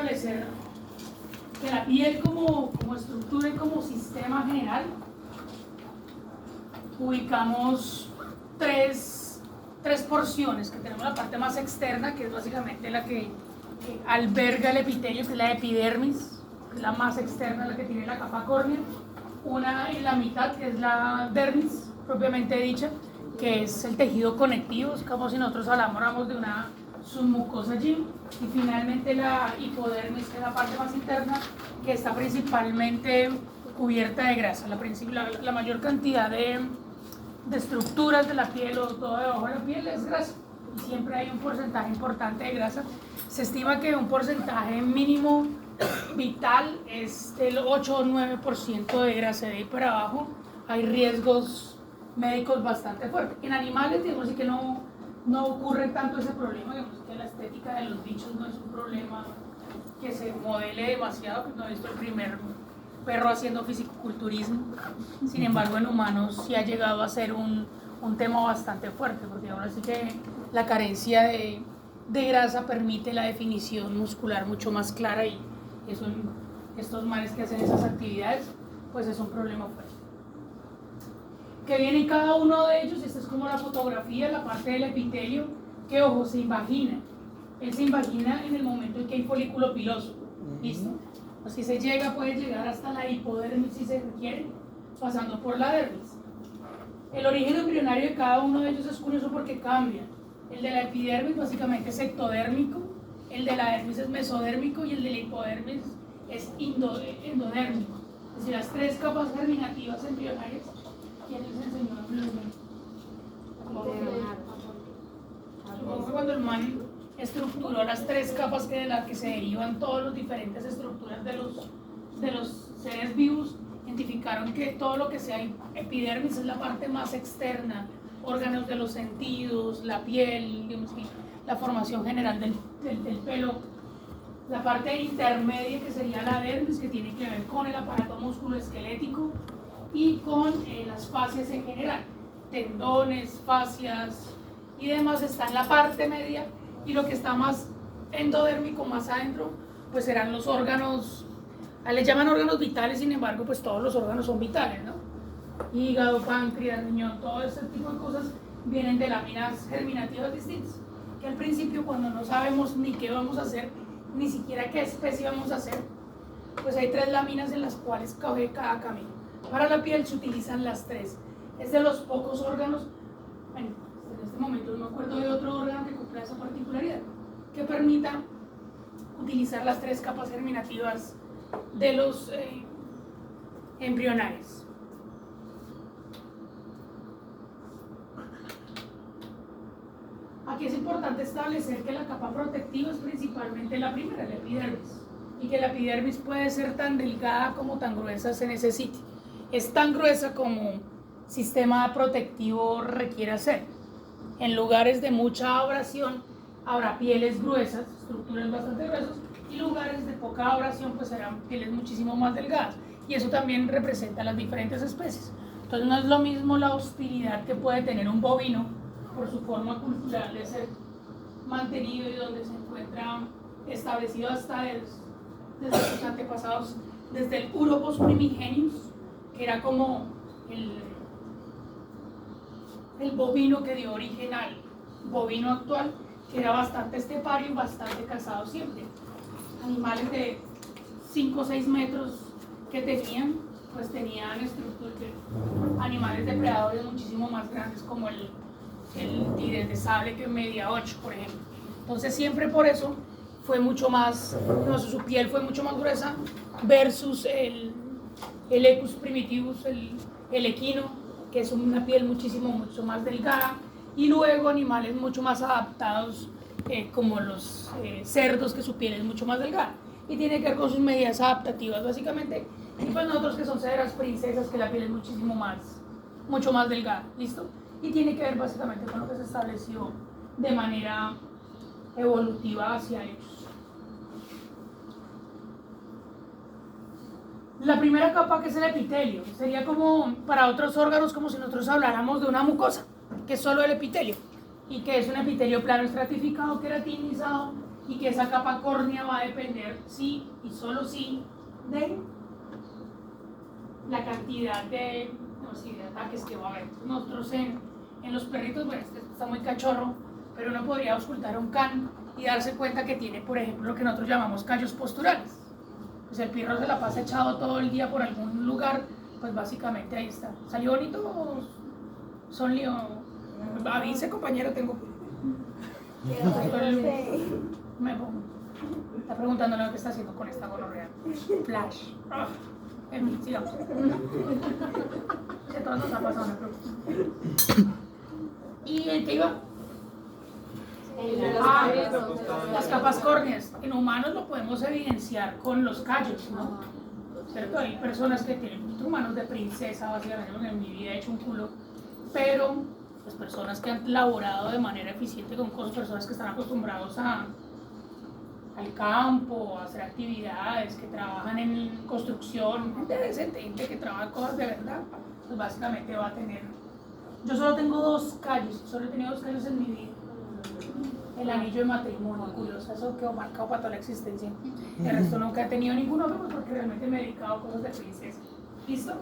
establecer que la piel como estructura y como sistema general, ubicamos tres porciones, que tenemos la parte más externa, que es básicamente la que alberga el epitelio, que es la epidermis, que es la más externa, la que tiene la capa córnea, una en la mitad, que es la dermis, propiamente dicha, que es el tejido conectivo, es como si nosotros habláramos de una submucosa allí, y finalmente la hipodermis, que es la parte más interna, que está principalmente cubierta de grasa. La mayor cantidad de estructuras de la piel o todo debajo de la piel es grasa, y siempre hay un porcentaje importante de grasa. Se estima que un porcentaje mínimo vital es del 8 o 9% de grasa. De ahí para abajo hay riesgos médicos bastante fuertes. En animales, digamos que no ocurre tanto ese problema, digamos que la estética de los bichos no es un problema que se modele demasiado, pues no he visto el primer perro haciendo fisicoculturismo. Sin embargo, en humanos sí ha llegado a ser un tema bastante fuerte, porque ahora sí que la carencia de grasa permite la definición muscular mucho más clara, y eso en estos mares que hacen esas actividades, pues es un problema fuerte. Que viene en cada uno de ellos, esta es como la fotografía, la parte del epitelio, que ojo, se invagina. Él se invagina en el momento en que hay folículo piloso, ¿listo? Así puede llegar hasta la hipodermis si se requiere, pasando por la dermis. El origen embrionario de cada uno de ellos es curioso porque cambia. El de la epidermis básicamente es ectodérmico, el de la dermis es mesodérmico y el de la hipodermis es endodérmico. Es decir, las tres capas germinativas embrionarias. ¿Quién les enseñó a Supongo que cuando el man estructuró las tres capas de las que se derivan todas las diferentes estructuras de los seres vivos, identificaron que todo lo que sea epidermis es la parte más externa, órganos de los sentidos, la piel, digamos, la formación general del pelo. La parte intermedia, que sería la dermis, que tiene que ver con el aparato musculoesquelético y con las fascias en general, tendones, fascias y demás. Está en la parte media, y lo que está más endodérmico, más adentro, pues serán los órganos, les llaman órganos vitales. Sin embargo, pues todos los órganos son vitales, ¿no? Hígado, páncreas, riñón, todo ese tipo de cosas vienen de láminas germinativas distintas, que al principio, cuando no sabemos ni qué vamos a hacer, ni siquiera qué especie vamos a hacer, pues hay tres láminas en las cuales cabe cada camino. Para la piel se utilizan las tres. Es de los pocos órganos, bueno, en este momento no me acuerdo de otro órgano que cumpla esa particularidad, que permita utilizar las tres capas germinativas de los embrionarios. Aquí es importante establecer que la capa protectiva es principalmente la primera, la epidermis, y que la epidermis puede ser tan delgada como tan gruesa se necesite. Es tan gruesa como sistema protectivo requiere ser. En lugares de mucha abrasión habrá pieles gruesas, estructuras bastante gruesas, y lugares de poca abrasión pues serán pieles muchísimo más delgadas, y eso también representa las diferentes especies. Entonces no es lo mismo la hostilidad que puede tener un bovino por su forma cultural de ser mantenido y donde se encuentra establecido hasta desde sus antepasados, desde el Urobos primigenius, que era como el bovino que dio origen al bovino actual, que era bastante estepario y bastante cazado siempre. Animales de 5 o 6 metros que tenían, pues tenían estructuras de animales depredadores muchísimo más grandes, como el tigre de sable, que medía 8, por ejemplo. Entonces siempre por eso fue mucho más, su piel fue mucho más gruesa versus el Equus primitivus, el equino, que es una piel mucho más delgada, y luego animales mucho más adaptados, como los cerdos, que su piel es mucho más delgada, y tiene que ver con sus medidas adaptativas básicamente, y pues nosotros, que son cederas princesas, que la piel es mucho más delgada, ¿listo? Y tiene que ver básicamente con lo que se estableció de manera evolutiva hacia ellos. La primera capa, que es el epitelio, sería como para otros órganos como si nosotros habláramos de una mucosa, que es solo el epitelio, y que es un epitelio plano estratificado, queratinizado, y que esa capa córnea va a depender sí y solo sí de la cantidad de, no sé, de ataques que va a haber. Nosotros en los perritos, bueno, este está muy cachorro, pero uno podría auscultar a un can y darse cuenta que tiene, por ejemplo, lo que nosotros llamamos callos posturales. Pues el perro se la pasa echado todo el día por algún lugar, pues básicamente ahí está. ¿Salió bonito o son lío? Avise, compañero, tengo... Me pongo. Está preguntando lo que está haciendo con esta gonorrea. Flash. En fin, sigamos. Que a todos nos ha pasado una pregunta. ¿Y en qué iba? Las capas córneas. En humanos lo podemos evidenciar con los callos, ¿no? ¿Cierto? Hay personas que tienen humanos de princesa, básicamente, porque en mi vida he hecho un culo, pero las personas que han laborado de manera eficiente con cosas, personas que están acostumbrados al campo, a hacer actividades, que trabajan en construcción, gente decente, gente que trabaja cosas de verdad, pues básicamente va a tener. Yo solo tengo 2 callos, solo he tenido 2 callos en mi vida. El anillo de matrimonio, curioso, eso quedó marcado para toda la existencia. El resto nunca he tenido ninguno, pero porque realmente me he dedicado a cosas de princesa. ¿Listo?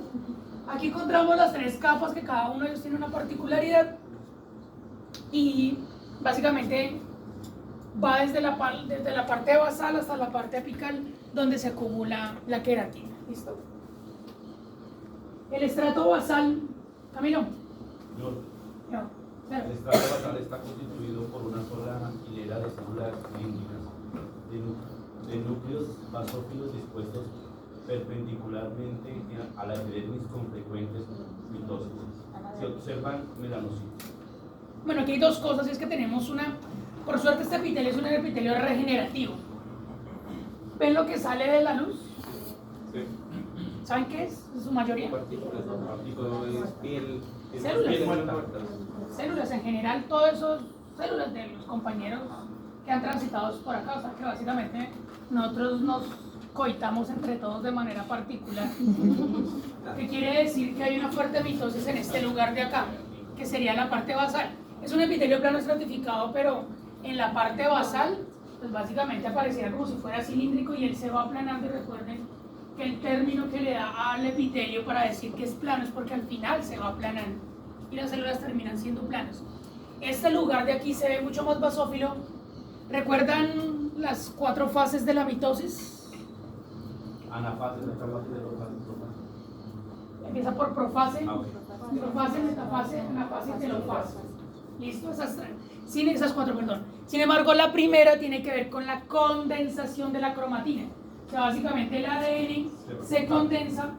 Aquí encontramos las 3 capas, que cada uno de ellos tiene una particularidad. Y básicamente va desde la parte basal hasta la parte apical, donde se acumula la queratina. ¿Listo? El estrato basal, Camilo. No. El estrato basal está constituido por una sola hilera de células cilíndricas de núcleos basófilos dispuestos perpendicularmente a la epidermis con frecuentes mitosis. Se observan melanocitos. Bueno, aquí hay 2 cosas, y es que tenemos una, por suerte este epitelio es un epitelio regenerativo. ¿Ven lo que sale de la luz? Sí. ¿Saben qué es? En su mayoría. Partículas, es piel, Células. piel muerta. Células en general, todas esas células de los compañeros que han transitado por acá, o sea que básicamente nosotros nos coitamos entre todos de manera particular. ¿Qué quiere decir? Que hay una fuerte mitosis en este lugar de acá, que sería la parte basal. Es un epitelio plano estratificado, pero en la parte basal, pues básicamente apareciera como si fuera cilíndrico y él se va aplanando. Y recuerden que el término que le da al epitelio para decir que es plano es porque al final se va aplanando y las células terminan siendo planas. Este lugar de aquí se ve mucho más basófilo. ¿Recuerdan las 4 fases de la mitosis? Anafase, metafase, telofase, profase. Empieza por profase, Okay. profase, metafase, anafase y telofase. ¿Listo? Esas 4, perdón. Sin embargo, la primera tiene que ver con la condensación de la cromatina. O sea, básicamente el ADN se condensa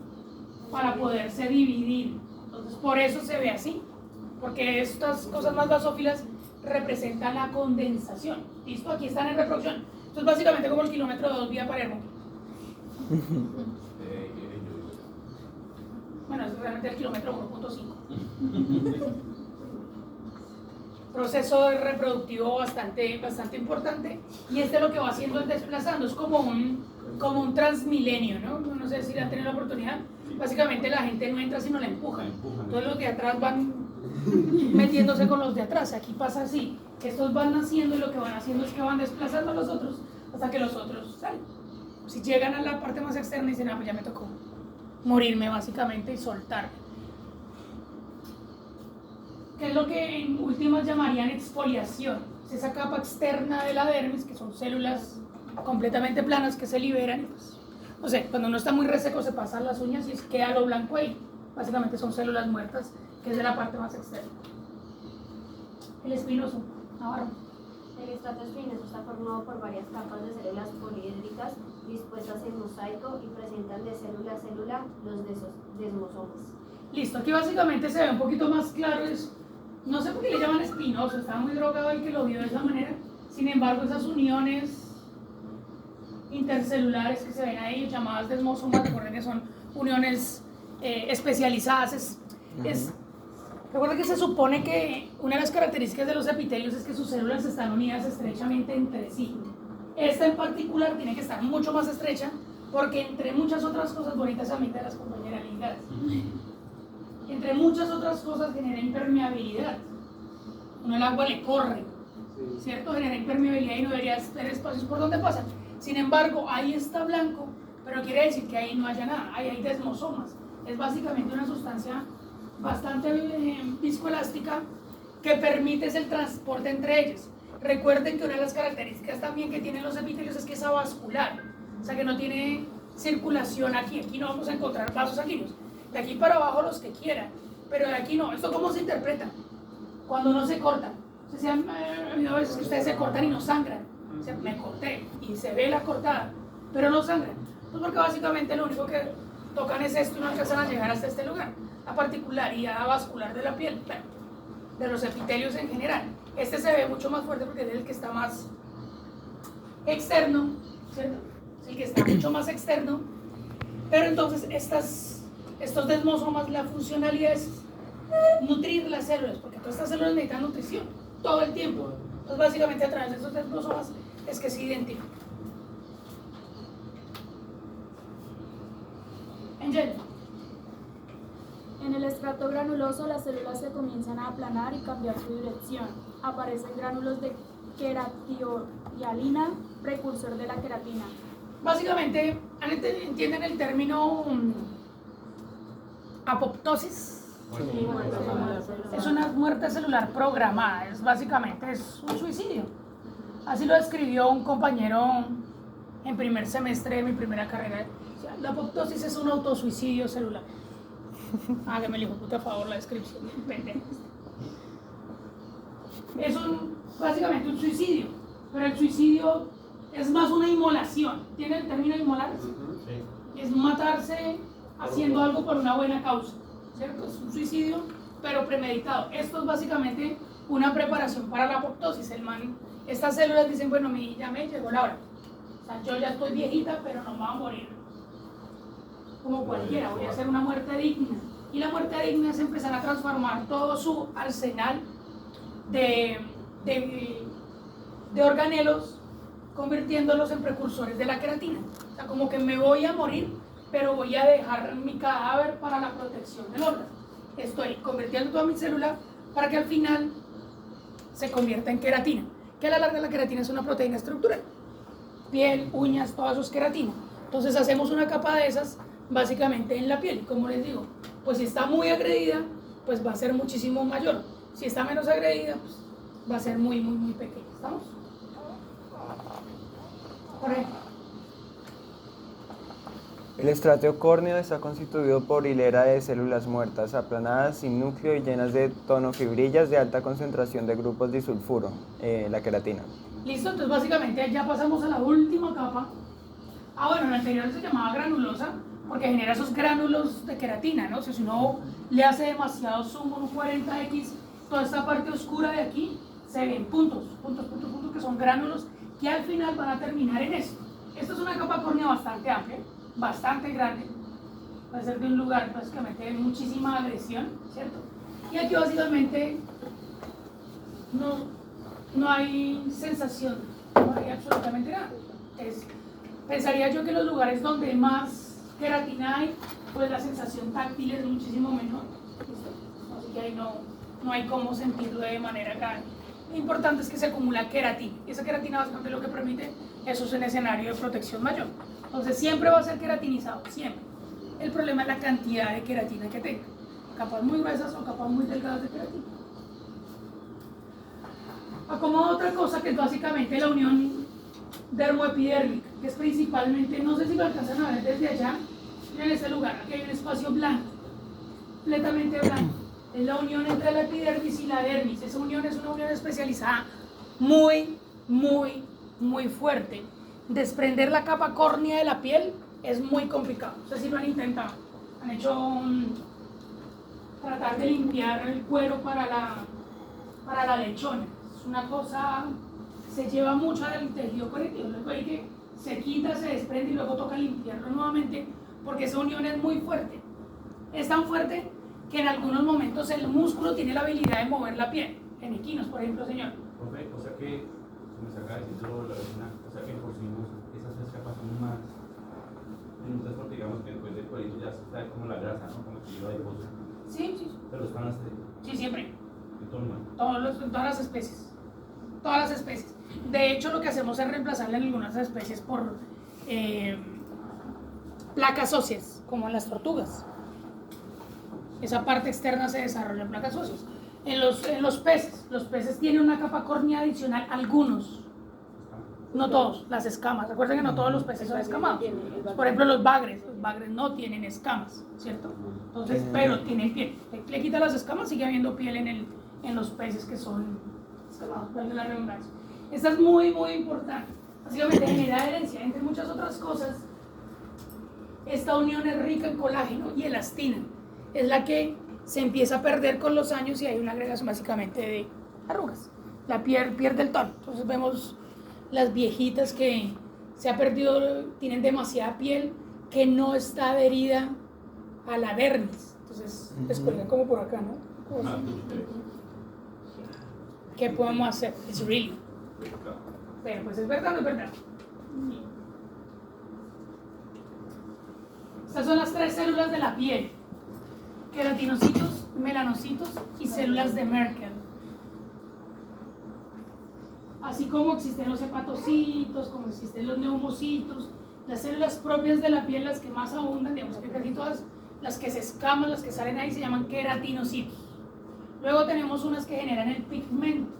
para poderse dividir. Entonces, por eso se ve así. Porque estas cosas más basófilas representan la condensación. ¿Listo? Aquí están en reproducción. Esto es básicamente como el kilómetro 2 vía Palermo. Bueno, es realmente el kilómetro 1.5. Proceso reproductivo bastante importante, y lo que va haciendo es desplazando, es como un transmilenio, ¿no? No sé si han tenido la oportunidad. Básicamente la gente no entra sino la empujan. Todos los de atrás van metiéndose con los de atrás. Aquí pasa así, estos van naciendo y lo que van haciendo es que van desplazando a los otros hasta que los otros salen. Si llegan a la parte más externa y dicen, pues ya me tocó morirme básicamente y soltarme. ¿Qué es lo que en últimas llamarían exfoliación? Es esa capa externa de la dermis, que son células completamente planas que se liberan y pues, no sé, cuando uno está muy reseco se pasan las uñas y queda lo blanco ahí. Básicamente son células muertas, que es de la parte más externa. El espinoso, ahora. El estrato espinoso está formado por varias capas de células poliédricas dispuestas en mosaico y presentan de célula a célula los desmosomas. Listo, aquí básicamente se ve un poquito más claro eso. No sé por qué le llaman espinoso, estaba muy drogado el que lo vio de esa manera. Sin embargo, esas uniones intercelulares que se ven ahí, llamadas desmosomas, recuerden que son uniones especializadas. Recuerden que se supone que una de las características de los epitelios es que sus células están unidas estrechamente entre sí. Esta en particular tiene que estar mucho más estrecha porque entre muchas otras cosas bonitas, amigas de las compañeras lindas, entre muchas otras cosas genera impermeabilidad. Uno el agua le corre. ¿cierto? Genera impermeabilidad y no debería tener espacios por donde pasan. Sin embargo, ahí está blanco, pero quiere decir que ahí no haya nada, ahí hay desmosomas. Es básicamente una sustancia bastante viscoelástica que permite el transporte entre ellos. Recuerden que una de las características también que tienen los epitelios es que es avascular, o sea que no tiene circulación aquí no vamos a encontrar vasos sanguíneos, de aquí para abajo los que quieran, pero de aquí no. ¿Esto cómo se interpreta? Cuando no se cortan. O sea, ha habido veces que ustedes se cortan y no sangran. O sea, me corté y se ve la cortada, pero no sangran. Pues porque básicamente lo único que tocan es esto y no alcanzan a llegar hasta este lugar. La particularidad vascular de la piel, claro, de los epitelios en general. Este se ve mucho más fuerte porque es el que está más externo, ¿cierto? Es el que está mucho más externo. Pero entonces estos desmosomas, la funcionalidad es nutrir las células, porque todas estas células necesitan nutrición todo el tiempo. Entonces básicamente a través de estos desmosomas es que se identifica. Angel. En el estrato granuloso, las células se comienzan a aplanar y cambiar su dirección. Aparecen gránulos de queratihialina, precursor de la queratina. Básicamente, ¿entienden el término apoptosis? Sí, Es una muerte celular programada, básicamente es un suicidio. Así lo describió un compañero en primer semestre de mi primera carrera. O sea, la apoptosis es un autosuicidio celular. Hágame el hijo puta favor la descripción, pendejo. Es básicamente un suicidio, pero el suicidio es más una inmolación. ¿Tiene el término inmolar? Sí. Es matarse haciendo algo por una buena causa, ¿cierto? Es un suicidio, pero premeditado. Esto es básicamente una preparación para la apoptosis. Estas células dicen, bueno, ya me llegó la hora. O sea, yo ya estoy viejita, pero no me voy a morir como cualquiera, voy a hacer una muerte digna. Y la muerte digna es empezar a transformar todo su arsenal de organelos, convirtiéndolos en precursores de la queratina. O sea, como que me voy a morir, pero voy a dejar mi cadáver para la protección del órgano. Estoy convirtiendo toda mi célula para que al final se convierta en queratina, que a la larga la queratina es una proteína estructural. Piel, uñas, todo eso es queratina. Entonces hacemos una capa de esas básicamente en la piel. Y como les digo, pues si está muy agredida, pues va a ser muchísimo mayor. Si está menos agredida, pues va a ser muy, muy, muy pequeña. ¿Estamos? Por ejemplo. El estrato córneo está constituido por hilera de células muertas, aplanadas, sin núcleo y llenas de tonofibrillas de alta concentración de grupos disulfuro, la queratina. Listo, entonces básicamente ya pasamos a la última capa. Bueno, la anterior se llamaba granulosa porque genera esos gránulos de queratina, ¿no? O sea, si uno le hace demasiado zoom, un 40x, toda esta parte oscura de aquí se ven puntos que son gránulos que al final van a terminar en esto. Esto es una capa córnea bastante amplia, bastante grande, puede ser de un lugar básicamente de muchísima agresión, ¿cierto? Y aquí básicamente no hay sensación, no hay absolutamente nada. Pensaría yo que los lugares donde más queratina hay, pues la sensación táctil es muchísimo menor. ¿Listo? Así que ahí no hay cómo sentirlo de manera grande. Lo importante es que se acumula queratina, y esa queratina básicamente lo que permite eso es un escenario de protección mayor. Entonces siempre va a ser queratinizado, siempre. El problema es la cantidad de queratina que tenga, capas muy gruesas o capas muy delgadas de queratina. Acomodo otra cosa que es básicamente la unión dermoepidérmica, que es principalmente, no sé si lo alcanzan a ver desde allá, en este lugar, aquí hay un espacio blanco, completamente blanco. Es la unión entre la epidermis y la dermis. Esa unión es una unión especializada muy, muy, muy fuerte. Desprender la capa córnea de la piel es muy complicado. No sé si lo han intentado. Han hecho tratar de limpiar el cuero para la lechona. Es una cosa, se lleva mucho del tejido conectivo. Luego hay que se quita, se desprende y luego toca limpiarlo nuevamente porque esa unión es muy fuerte. Es tan fuerte que en algunos momentos el músculo tiene la habilidad de mover la piel. En equinos, por ejemplo, señor. Profe, o sea que, me saca diciendo la vecina, o sea que por si esas tres capas son más minutas porque digamos que después del cuerito ya está como la grasa, ¿no? Como que lleva de pozo. Sí. Pero están las tres. Sí, siempre. En todo el mundo. En todas las especies. todas las especies. De hecho, lo que hacemos es reemplazarle en algunas especies por placas óseas, como en las tortugas. Esa parte externa se desarrolla en placas óseas. En los peces tienen una capa córnea adicional, algunos, no todos, las escamas. Recuerden que no todos los peces son escamados. Por ejemplo, los bagres no tienen escamas, ¿cierto? Entonces, pero tienen piel. Le quita las escamas, sigue habiendo piel en los peces que son escamados, valga la redundancia. Esta es muy, muy importante. Básicamente genera herencia, entre muchas otras cosas. Esta unión es rica en colágeno y elastina. Es la que se empieza a perder con los años y hay una agregación básicamente de arrugas. La piel pierde el tono. Entonces vemos las viejitas que se ha perdido, tienen demasiada piel que no está adherida a la dermis. Entonces les cuelgan como por acá, ¿no? ¿Qué podemos hacer? It's really. Pero pues es verdad, no es verdad. Estas son las 3 células de la piel: queratinocitos, melanocitos y células de Merkel. Así como existen los hepatocitos, como existen los neumocitos, las células propias de la piel, las que más abundan, digamos que casi todas las que se escaman, las que salen ahí, se llaman queratinocitos. Luego tenemos unas que generan el pigmento,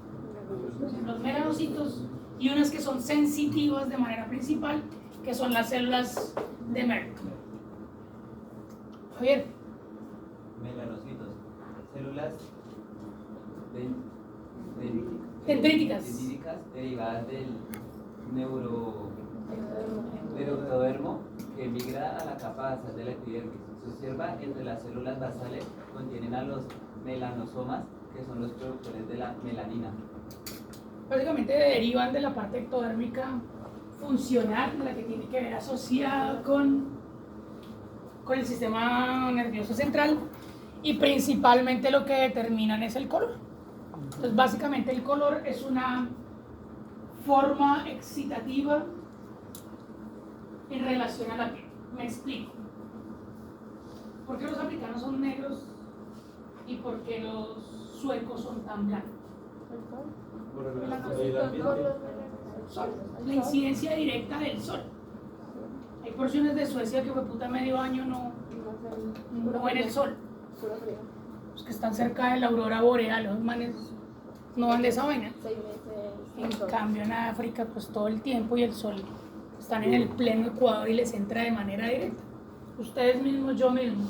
los melanocitos, y unas que son sensitivas de manera principal, que son las células de Merkel. Javier. Melanocitos, células dendríticas derivadas del neuroectodermo que migra a la capa basal de la epidermis. Se observa entre las células basales contienen a los melanosomas, que son los productores de la melanina. Básicamente derivan de la parte ectodérmica funcional, de la que tiene que ver asociada con el sistema nervioso central, y principalmente lo que determinan es el color. Entonces básicamente el color es una forma excitativa en relación a la piel. Me explico. ¿Por qué los africanos son negros y por qué los suecos son tan blancos? Sol. La incidencia directa del sol. Hay porciones de Suecia que fue puta medio año no ven el sol. Los que están cerca de la aurora boreal, los manes no van de esa vaina. En cambio en África pues todo el tiempo, y el sol están en el pleno ecuador y les entra de manera directa. Ustedes mismos, yo mismo,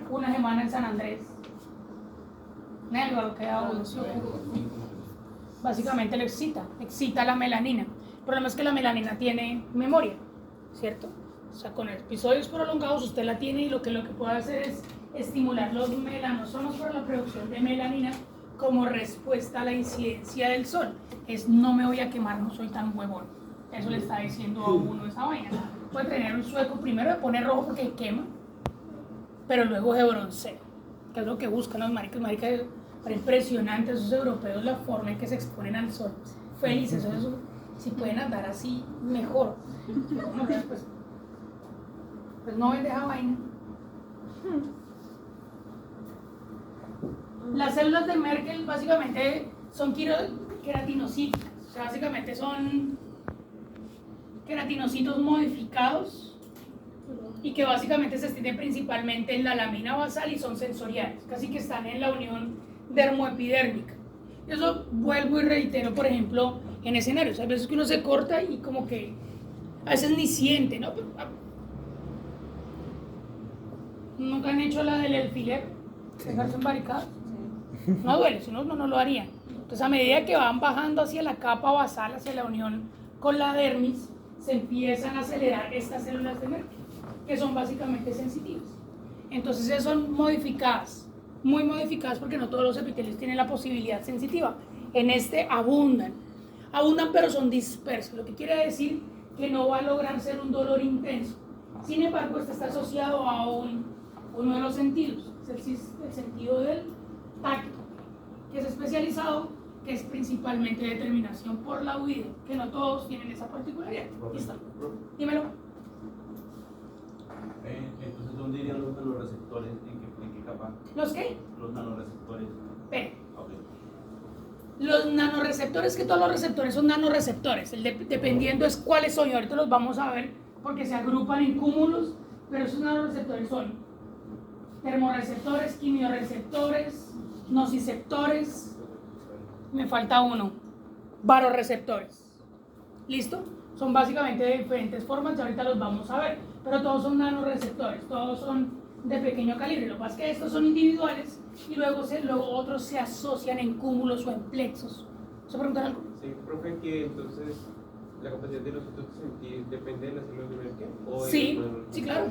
una semana en San Andrés, negro lo que da uno. Básicamente lo excita la melanina. El problema es que la melanina tiene memoria, ¿cierto? O sea, con episodios prolongados usted la tiene, y lo que puede hacer es estimular los melanosomas para la producción de melanina como respuesta a la incidencia del sol. Es: no me voy a quemar, no soy tan huevón. Eso le está diciendo a uno esa vaina. Puede tener un sueco, primero de poner rojo porque quema, pero luego se broncea, que es lo que buscan los maricas. Para impresionante esos europeos, la forma en que se exponen al sol. Felices, eso, si pueden andar así, mejor. Pues no ven de esa vaina. Las células de Merkel básicamente son queratinocitos. O sea, básicamente son queratinocitos modificados, y que básicamente se extienden principalmente en la lámina basal y son sensoriales, casi que están en la unión dermoepidérmica. Eso vuelvo y reitero, por ejemplo, en escenarios. Hay veces que uno se corta y como que a veces ni siente, ¿no? ¿Nunca han hecho la del alfiler? Dejarse embaricado. No duele, si no, no lo harían. Entonces, a medida que van bajando hacia la capa basal, hacia la unión con la dermis, se empiezan a acelerar estas células de Merkel, que son básicamente sensitivas. Entonces, son modificadas, muy modificadas, porque no todos los epitelios tienen la posibilidad sensitiva. En este abundan pero son dispersas, lo que quiere decir que no va a lograr ser un dolor intenso. Sin embargo, este está asociado a uno de los sentidos, es el sentido del tacto, que es especializado, que es principalmente determinación por la huida, que no todos tienen esa particularidad. ¿Listo? Dímelo. Entonces, ¿dónde irían los nanoreceptores? ¿En qué capa? ¿Los qué? Los nanoreceptores. Ven. Okay. Los nanoreceptores receptores, que todos los receptores son nanoreceptores, dependiendo es cuáles son, y ahorita los vamos a ver porque se agrupan en cúmulos, pero esos nanoreceptores son termorreceptores, quimioreceptores, nociceptores, me falta uno, varoreceptores. ¿Listo? Son básicamente de diferentes formas y ahorita los vamos a ver, pero todos son nanoreceptores, todos son de pequeño calibre. Lo que pasa es que estos son individuales y luego otros se asocian en cúmulos o en plexos. ¿Se preguntan algo? Sí, profe, que entonces la capacidad de nosotros de sentir depende de las células de Merkel. Sí, claro.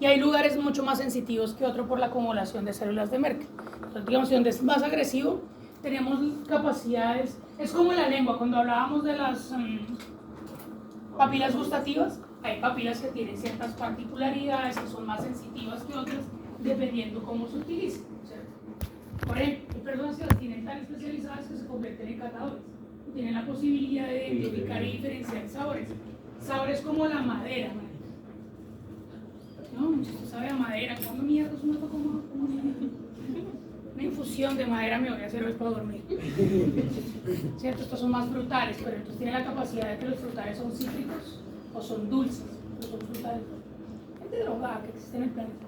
Y hay lugares mucho más sensitivos que otro por la acumulación de células de Merkel. Entonces, digamos, donde es más agresivo, tenemos capacidades. Es como en la lengua, cuando hablábamos de las papilas gustativas, hay papilas que tienen ciertas particularidades que son más sensitivas que otras, dependiendo cómo se utilicen, ¿cierto? Por ejemplo, hay personas que las tienen tan especializadas que se convierten en catadores. Tienen la posibilidad de identificar y diferenciar sabores. Sabores como la madera, ¿no? No, esto sabe a madera. ¿Cuándo mierda es una infusión de madera me voy a hacer hoy para dormir? ¿Cierto? Estos son más frutales, pero entonces tienen la capacidad de que los frutales son cítricos o son dulces, o son frutales. Gente drogada que existe en el planeta.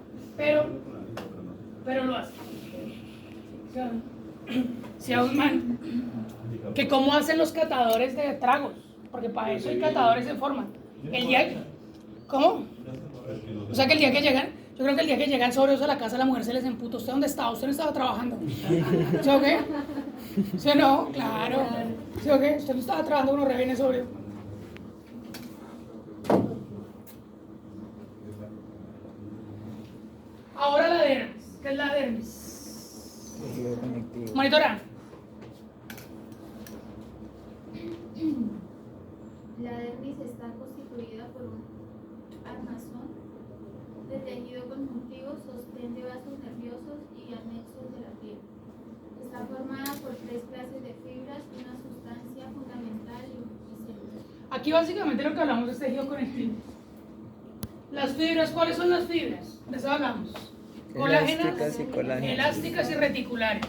Pero lo hace. Si a un man, que cómo hacen los catadores de tragos, porque para eso hay catadores de forma. El día, ¿cómo? O sea que el día que llegan, yo creo que el día que llegan sobrios a la casa, la mujer se les emputa. ¿Usted dónde estaba? ¿Usted no estaba trabajando? ¿Sí o qué? ¿Sí o no? Claro. ¿Sí o qué? ¿Usted no estaba trabajando uno reviene sobrio? Ahora la dermis. ¿Qué es la dermis? Tejido conectivo. Monitora. La dermis está constituida por un armazón de tejido conjuntivo, sostén de vasos nerviosos y anexos de la piel. Está formada por 3 clases de fibras, una sustancia fundamental y células. Aquí básicamente lo que hablamos es tejido conectivo. Las fibras, ¿cuáles son las fibras? De eso hablamos. Elásticas y colágenas. Elásticas y reticulares.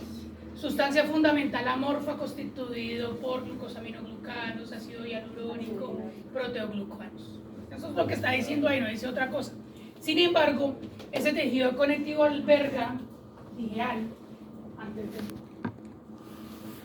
Sustancia fundamental amorfa constituido por glucosaminoglucanos, ácido hialurónico, proteoglucanos. Eso es lo que está diciendo ahí, no dice otra cosa. Sin embargo, ese tejido conectivo alberga,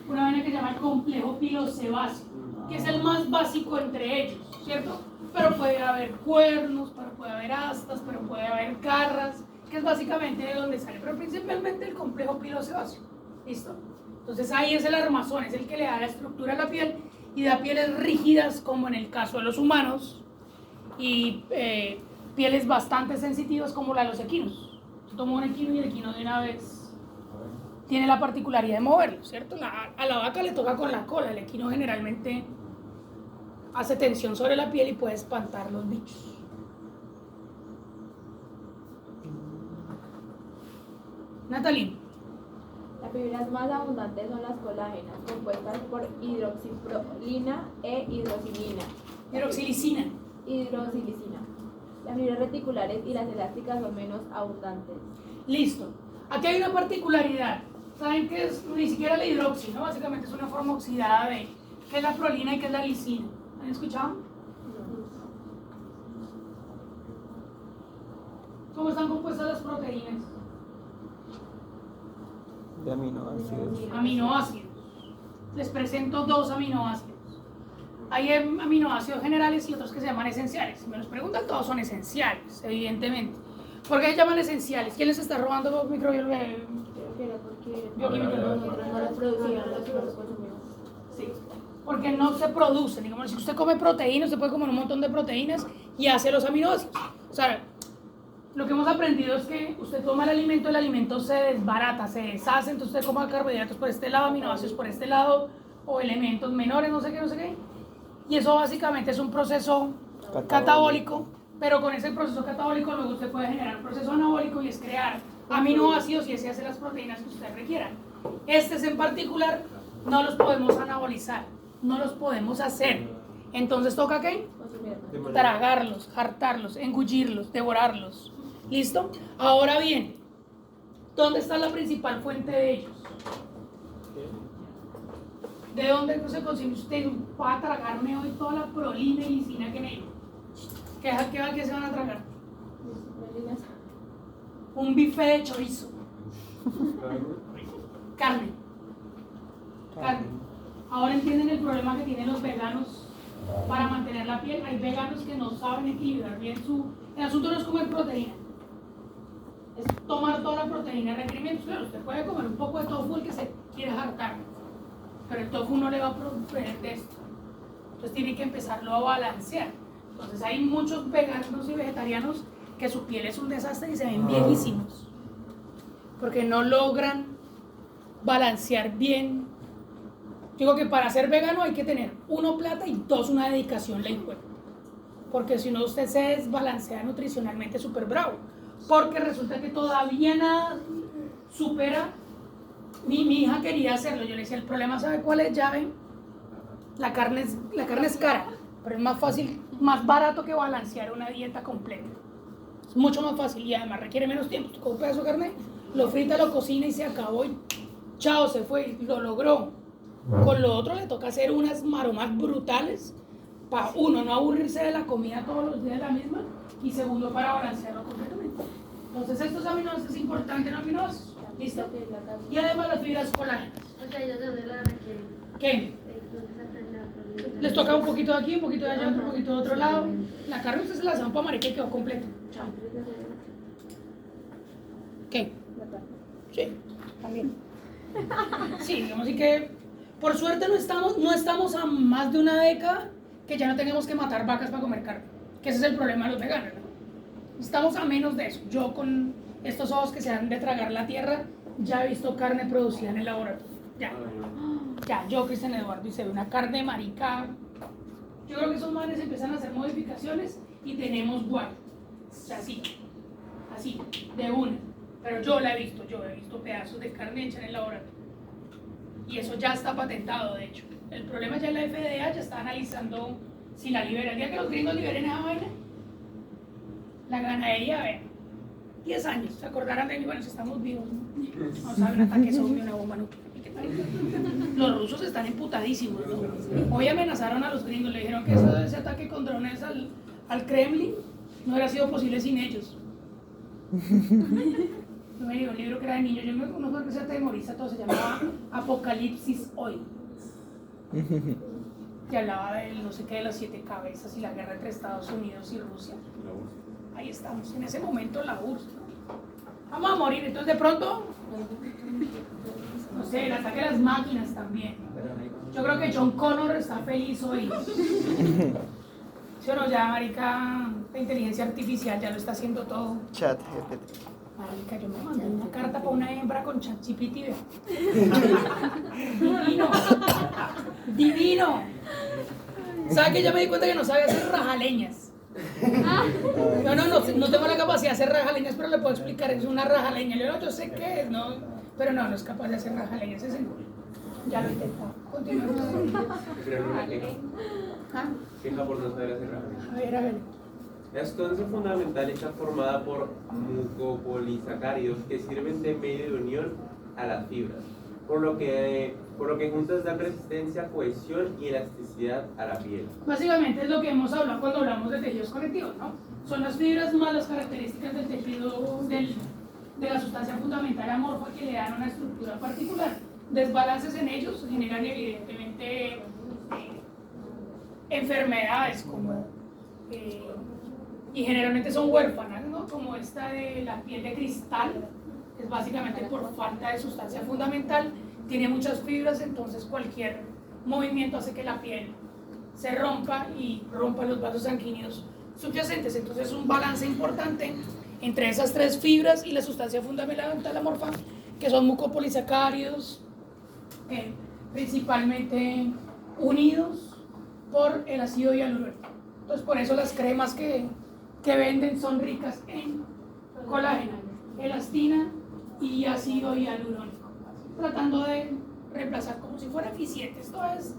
una vaina que se llama el complejo pilosebáceo, que es el más básico entre ellos, ¿cierto? Pero puede haber cuernos, pero puede haber astas, pero puede haber garras, que es básicamente de donde sale, pero principalmente el complejo pilosebáceo. ¿Listo? Entonces ahí es el armazón, es el que le da la estructura a la piel y da pieles rígidas, como en el caso de los humanos, y pieles bastante sensitivas como la de los equinos. Yo tomo un equino y el equino de una vez tiene la particularidad de moverlo, ¿cierto? A la vaca le toca con la cola, el equino generalmente hace tensión sobre la piel y puede espantar los bichos. Natalie. Las fibras más abundantes son las colágenas, compuestas por hidroxiprolina e hidroxilina. Hidroxilicina. Las fibras reticulares y las elásticas son menos abundantes. Listo. Aquí hay una particularidad. ¿Saben qué es? Ni siquiera la hidroxi, ¿no? Básicamente es una forma oxidada de qué es la prolina y qué es la lisina. ¿Han escuchado? ¿Cómo están compuestas las proteínas? De aminoácidos. Aminoácidos. Les presento 2 aminoácidos. Hay aminoácidos generales y otros que se llaman esenciales. Si me los preguntan, todos son esenciales, evidentemente. ¿Por qué se llaman esenciales? ¿Quién les está robando los microbiología? Porque nosotros no los producimos, los consumimos. Sí, porque no se producen. Digamos, si usted come proteínas, usted puede comer un montón de proteínas y hace los aminoácidos. O sea, lo que hemos aprendido es que usted toma el alimento se desbarata, se deshace, entonces usted coma carbohidratos por este lado, aminoácidos por este lado, o elementos menores, no sé qué. Y eso básicamente es un proceso catabólico, pero con ese proceso catabólico luego usted puede generar un proceso anabólico y es crear aminoácidos y ese hace las proteínas que usted requiera. Estos en particular no los podemos anabolizar, no los podemos hacer. Entonces toca ¿qué? Tragarlos, hartarlos, engullirlos, devorarlos. ¿Listo? Ahora bien, ¿dónde está la principal fuente de ellos? ¿De dónde se consigue usted? Va a tragarme hoy toda la prolina y lisina que me dio. ¿Qué se van a tragar? Un bife de chorizo. Carne. Ahora entienden el problema que tienen los veganos para mantener la piel. Hay veganos que no saben equilibrar bien el asunto no es comer proteína, es tomar toda la proteína de requerimientos. Claro, usted puede comer un poco de tofu el que se quiere hartar, pero el tofu no le va a proveer de esto. Entonces tiene que empezarlo a balancear. Entonces hay muchos veganos y vegetarianos que su piel es un desastre y se ven viejísimos porque no logran balancear bien. Digo que para ser vegano hay que tener 1 plata y 2 una dedicación la hijo, porque si no usted se desbalancea nutricionalmente súper bravo, porque resulta que todavía nada supera. Mi hija quería hacerlo, yo le decía, el problema, ¿sabe cuál es, llave? La carne es cara, pero es más fácil, más barato que balancear una dieta completa. Es mucho más fácil y además requiere menos tiempo. Usted coge un pedazo de carne, lo frita, lo cocina y se acabó y chao, se fue, lo logró. Con lo otro le toca hacer unas maromas brutales para uno, no aburrirse de la comida todos los días la misma, y segundo, para balancearlo completamente. Entonces estos aminoácidos es importante en aminoácidos, ¿listo? Y además las fibras colágenas. O sea, ¿ellos de dónde la requieren? ¿Qué? Les toca un poquito de aquí, un poquito de allá, otro poquito de otro lado. La carne usted se la zampa, marica, y quedó completa. Chao. ¿Qué? Sí, también. Sí, digamos así que por suerte no estamos a más de una década que ya no tengamos que matar vacas para comer carne, que ese es el problema de los veganos, ¿no? Estamos a menos de eso. Yo con estos ojos que se han de tragar la tierra ya he visto carne producida en el laboratorio. Ya, yo, Cristian Eduardo, y se ve una carne marica. Yo creo que esos manes empiezan a hacer modificaciones y tenemos guay. O sea, así, de una. Pero yo he visto pedazos de carne hecha en el laboratorio. Y eso ya está patentado, de hecho. El problema ya en la FDA ya está analizando si la libera. El día que los gringos liberen esa vaina, la ganadería, a ver, 10 años, se acordarán de mí, bueno, si estamos vivos, ¿no? Vamos a ver un ataque zombie, una bomba nuclear. Los rusos están emputadísimos, ¿no? Hoy amenazaron a los gringos, le dijeron que ese ataque con drones al Kremlin no hubiera sido posible sin ellos. Yo me leí un libro que era de niño, yo me conozco que se atemoriza todo, se llamaba Apocalipsis Hoy. Que hablaba del no sé qué de las 7 cabezas y la guerra entre Estados Unidos y Rusia. Ahí estamos, en ese momento la URSS, ¿no? Vamos a morir, entonces de pronto, no sé, el ataque a las máquinas también. Yo creo que John Connor está feliz hoy. ¿Sí o no? Ya, marica, la inteligencia artificial ya lo está haciendo todo. Chat GPT. Marica, yo me mandé una carta para una hembra con ChatGPT. Divino. Divino. ¿Sabe que ya me di cuenta que no sabe hacer rajaleñas? No tengo la capacidad de hacer rajaleñas, pero le puedo explicar, es una rajaleña. Yo sé qué es, ¿no? Pero no es capaz de hacer rajaleñas, ese no. Ya lo he intentado. Continuemos. Queja por no saber hacer rajaleñas. A ver. La sustancia fundamental está formada por mucopolisacáridos que sirven de medio de unión a las fibras, por lo que juntas dan resistencia, cohesión y elasticidad a la piel. Básicamente es lo que hemos hablado cuando hablamos de tejidos conectivos, ¿no? Son las fibras más las características del tejido, de la sustancia fundamental amorfa que le dan una estructura particular. Desbalances en ellos generan evidentemente enfermedades como... y generalmente son huérfanas, ¿no? Como esta de la piel de cristal, que es básicamente por falta de sustancia fundamental, tiene muchas fibras, entonces cualquier movimiento hace que la piel se rompa y rompa los vasos sanguíneos subyacentes. Entonces es un balance importante entre esas 3 fibras y la sustancia fundamental amorfa, que son mucopolisacáridos, principalmente unidos por el ácido hialurónico. Entonces por eso las cremas que venden son ricas en colágeno, elastina y ácido hialurónico, tratando de reemplazar como si fuera eficiente. Esto es,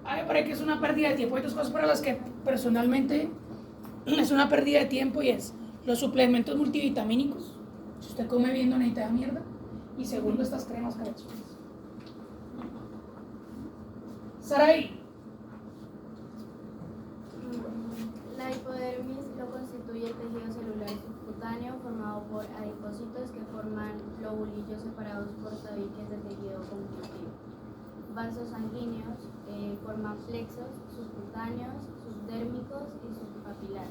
a mí me parece que es una pérdida de tiempo. Hay 2 cosas para las que personalmente es una pérdida de tiempo, y es los suplementos multivitamínicos. Si usted come bien no necesita mierda. Y segundo, estas cremas calzudas. Saraí. La hipodermis lo constituye el tejido celular subcutáneo formado por adipocitos que forman lobulillos separados por tabiques de tejido conjuntivo. Vasos sanguíneos forman plexos subcutáneos, subdérmicos y subpapilar.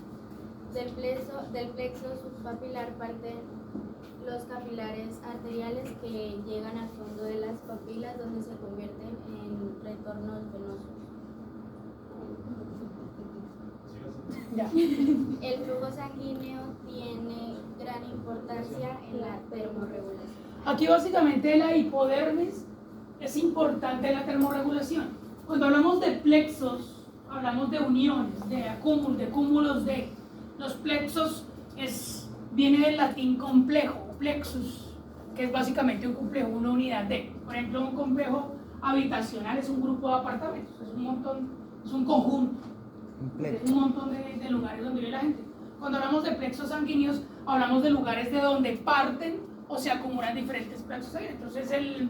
Del plexo subpapilar parten los capilares arteriales que llegan al fondo de las papilas donde se convierten en retornos venosos. Ya. El flujo sanguíneo tiene gran importancia en la termorregulación. Aquí básicamente la hipodermis es importante en la termorregulación. Cuando hablamos de plexos, hablamos de uniones, de cúmulos de. Los plexos viene del latín complejo, plexus, que es básicamente un complejo, una unidad de. Por ejemplo, un complejo habitacional es un grupo de apartamentos, es un conjunto. Es un montón de lugares donde vive la gente. Cuando hablamos de plexos sanguíneos, hablamos de lugares de donde parten o se acumulan diferentes plexos sanguíneos. Entonces el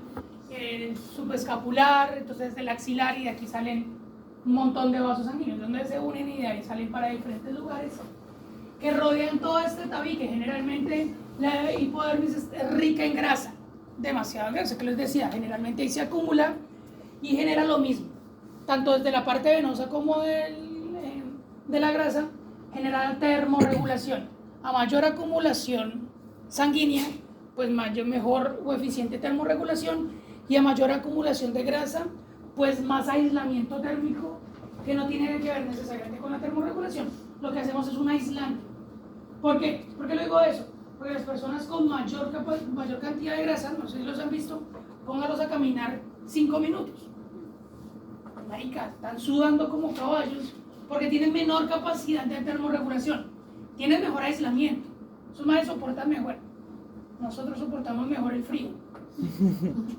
subescapular, entonces el axilar, y de aquí salen un montón de vasos sanguíneos donde se unen y de ahí salen para diferentes lugares que rodean todo este tabique. Generalmente la hipodermis es rica en grasa, demasiada grasa, que les decía, generalmente ahí se acumula y genera lo mismo, tanto desde la parte venosa como de la grasa, genera termorregulación. A mayor acumulación sanguínea, pues mejor o eficiente termorregulación, y a mayor acumulación de grasa, pues más aislamiento térmico, que no tiene que ver necesariamente con la termorregulación. Lo que hacemos es un aislante. ¿Por qué? ¿Por qué lo digo eso? Porque las personas con mayor cantidad de grasa, no sé si los han visto, póngalos a caminar 5 minutos. Marica, están sudando como caballos porque tienen menor capacidad de termorregulación, tienen mejor aislamiento, sus madres soportan mejor, nosotros soportamos mejor el frío,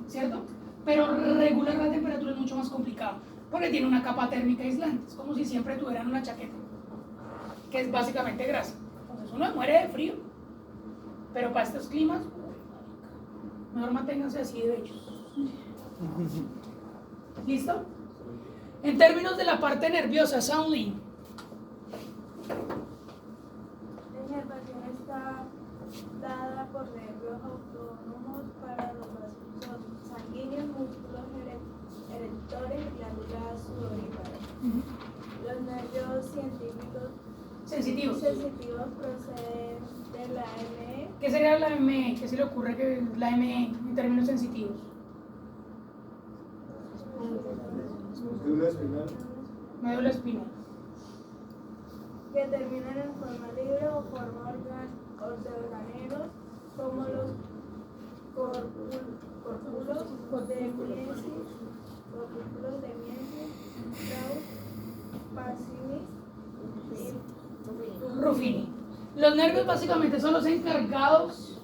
¿cierto? Pero regular la temperatura es mucho más complicado porque tiene una capa térmica aislante, es como si siempre tuvieran una chaqueta, que es básicamente grasa. Entonces uno muere de frío, pero para estos climas, mejor manténganse así de bellos. ¿Listo? En términos de la parte nerviosa, Soundly. La inervación está dada por nervios autónomos para los vasos sanguíneos, músculos erectores y glándulas sudoríparas. Los nervios sensitivos proceden de la ME. ¿Qué sería la ME? ¿Qué se le ocurre que es la ME en términos sensitivos? Médula espinal. Médula espinal. Que terminan en forma libre o forma ortogoneros, como los corpúsculos de Miesis, Strauss, Pacini y Ruffini. Los nervios básicamente son los encargados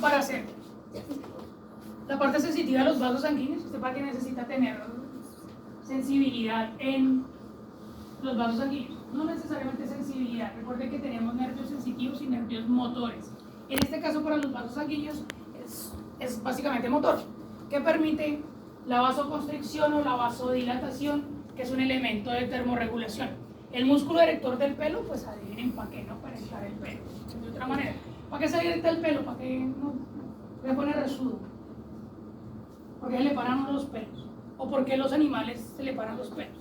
para hacer la parte sensitiva de los vasos sanguíneos. Usted para que necesita tener sensibilidad en los vasos sanguíneos, no necesariamente sensibilidad. Recuerden que tenemos nervios sensitivos y nervios motores. En este caso, para los vasos sanguíneos es básicamente motor, que permite la vasoconstricción o la vasodilatación, que es un elemento de termorregulación. El músculo erector del pelo, pues adivinen para qué, no para erectar el pelo, de otra manera. ¿Para qué se erecta el pelo? ¿Para qué no le pone resudo? ¿Por qué le paran los pelos? ¿O por qué los animales se le paran los pelos?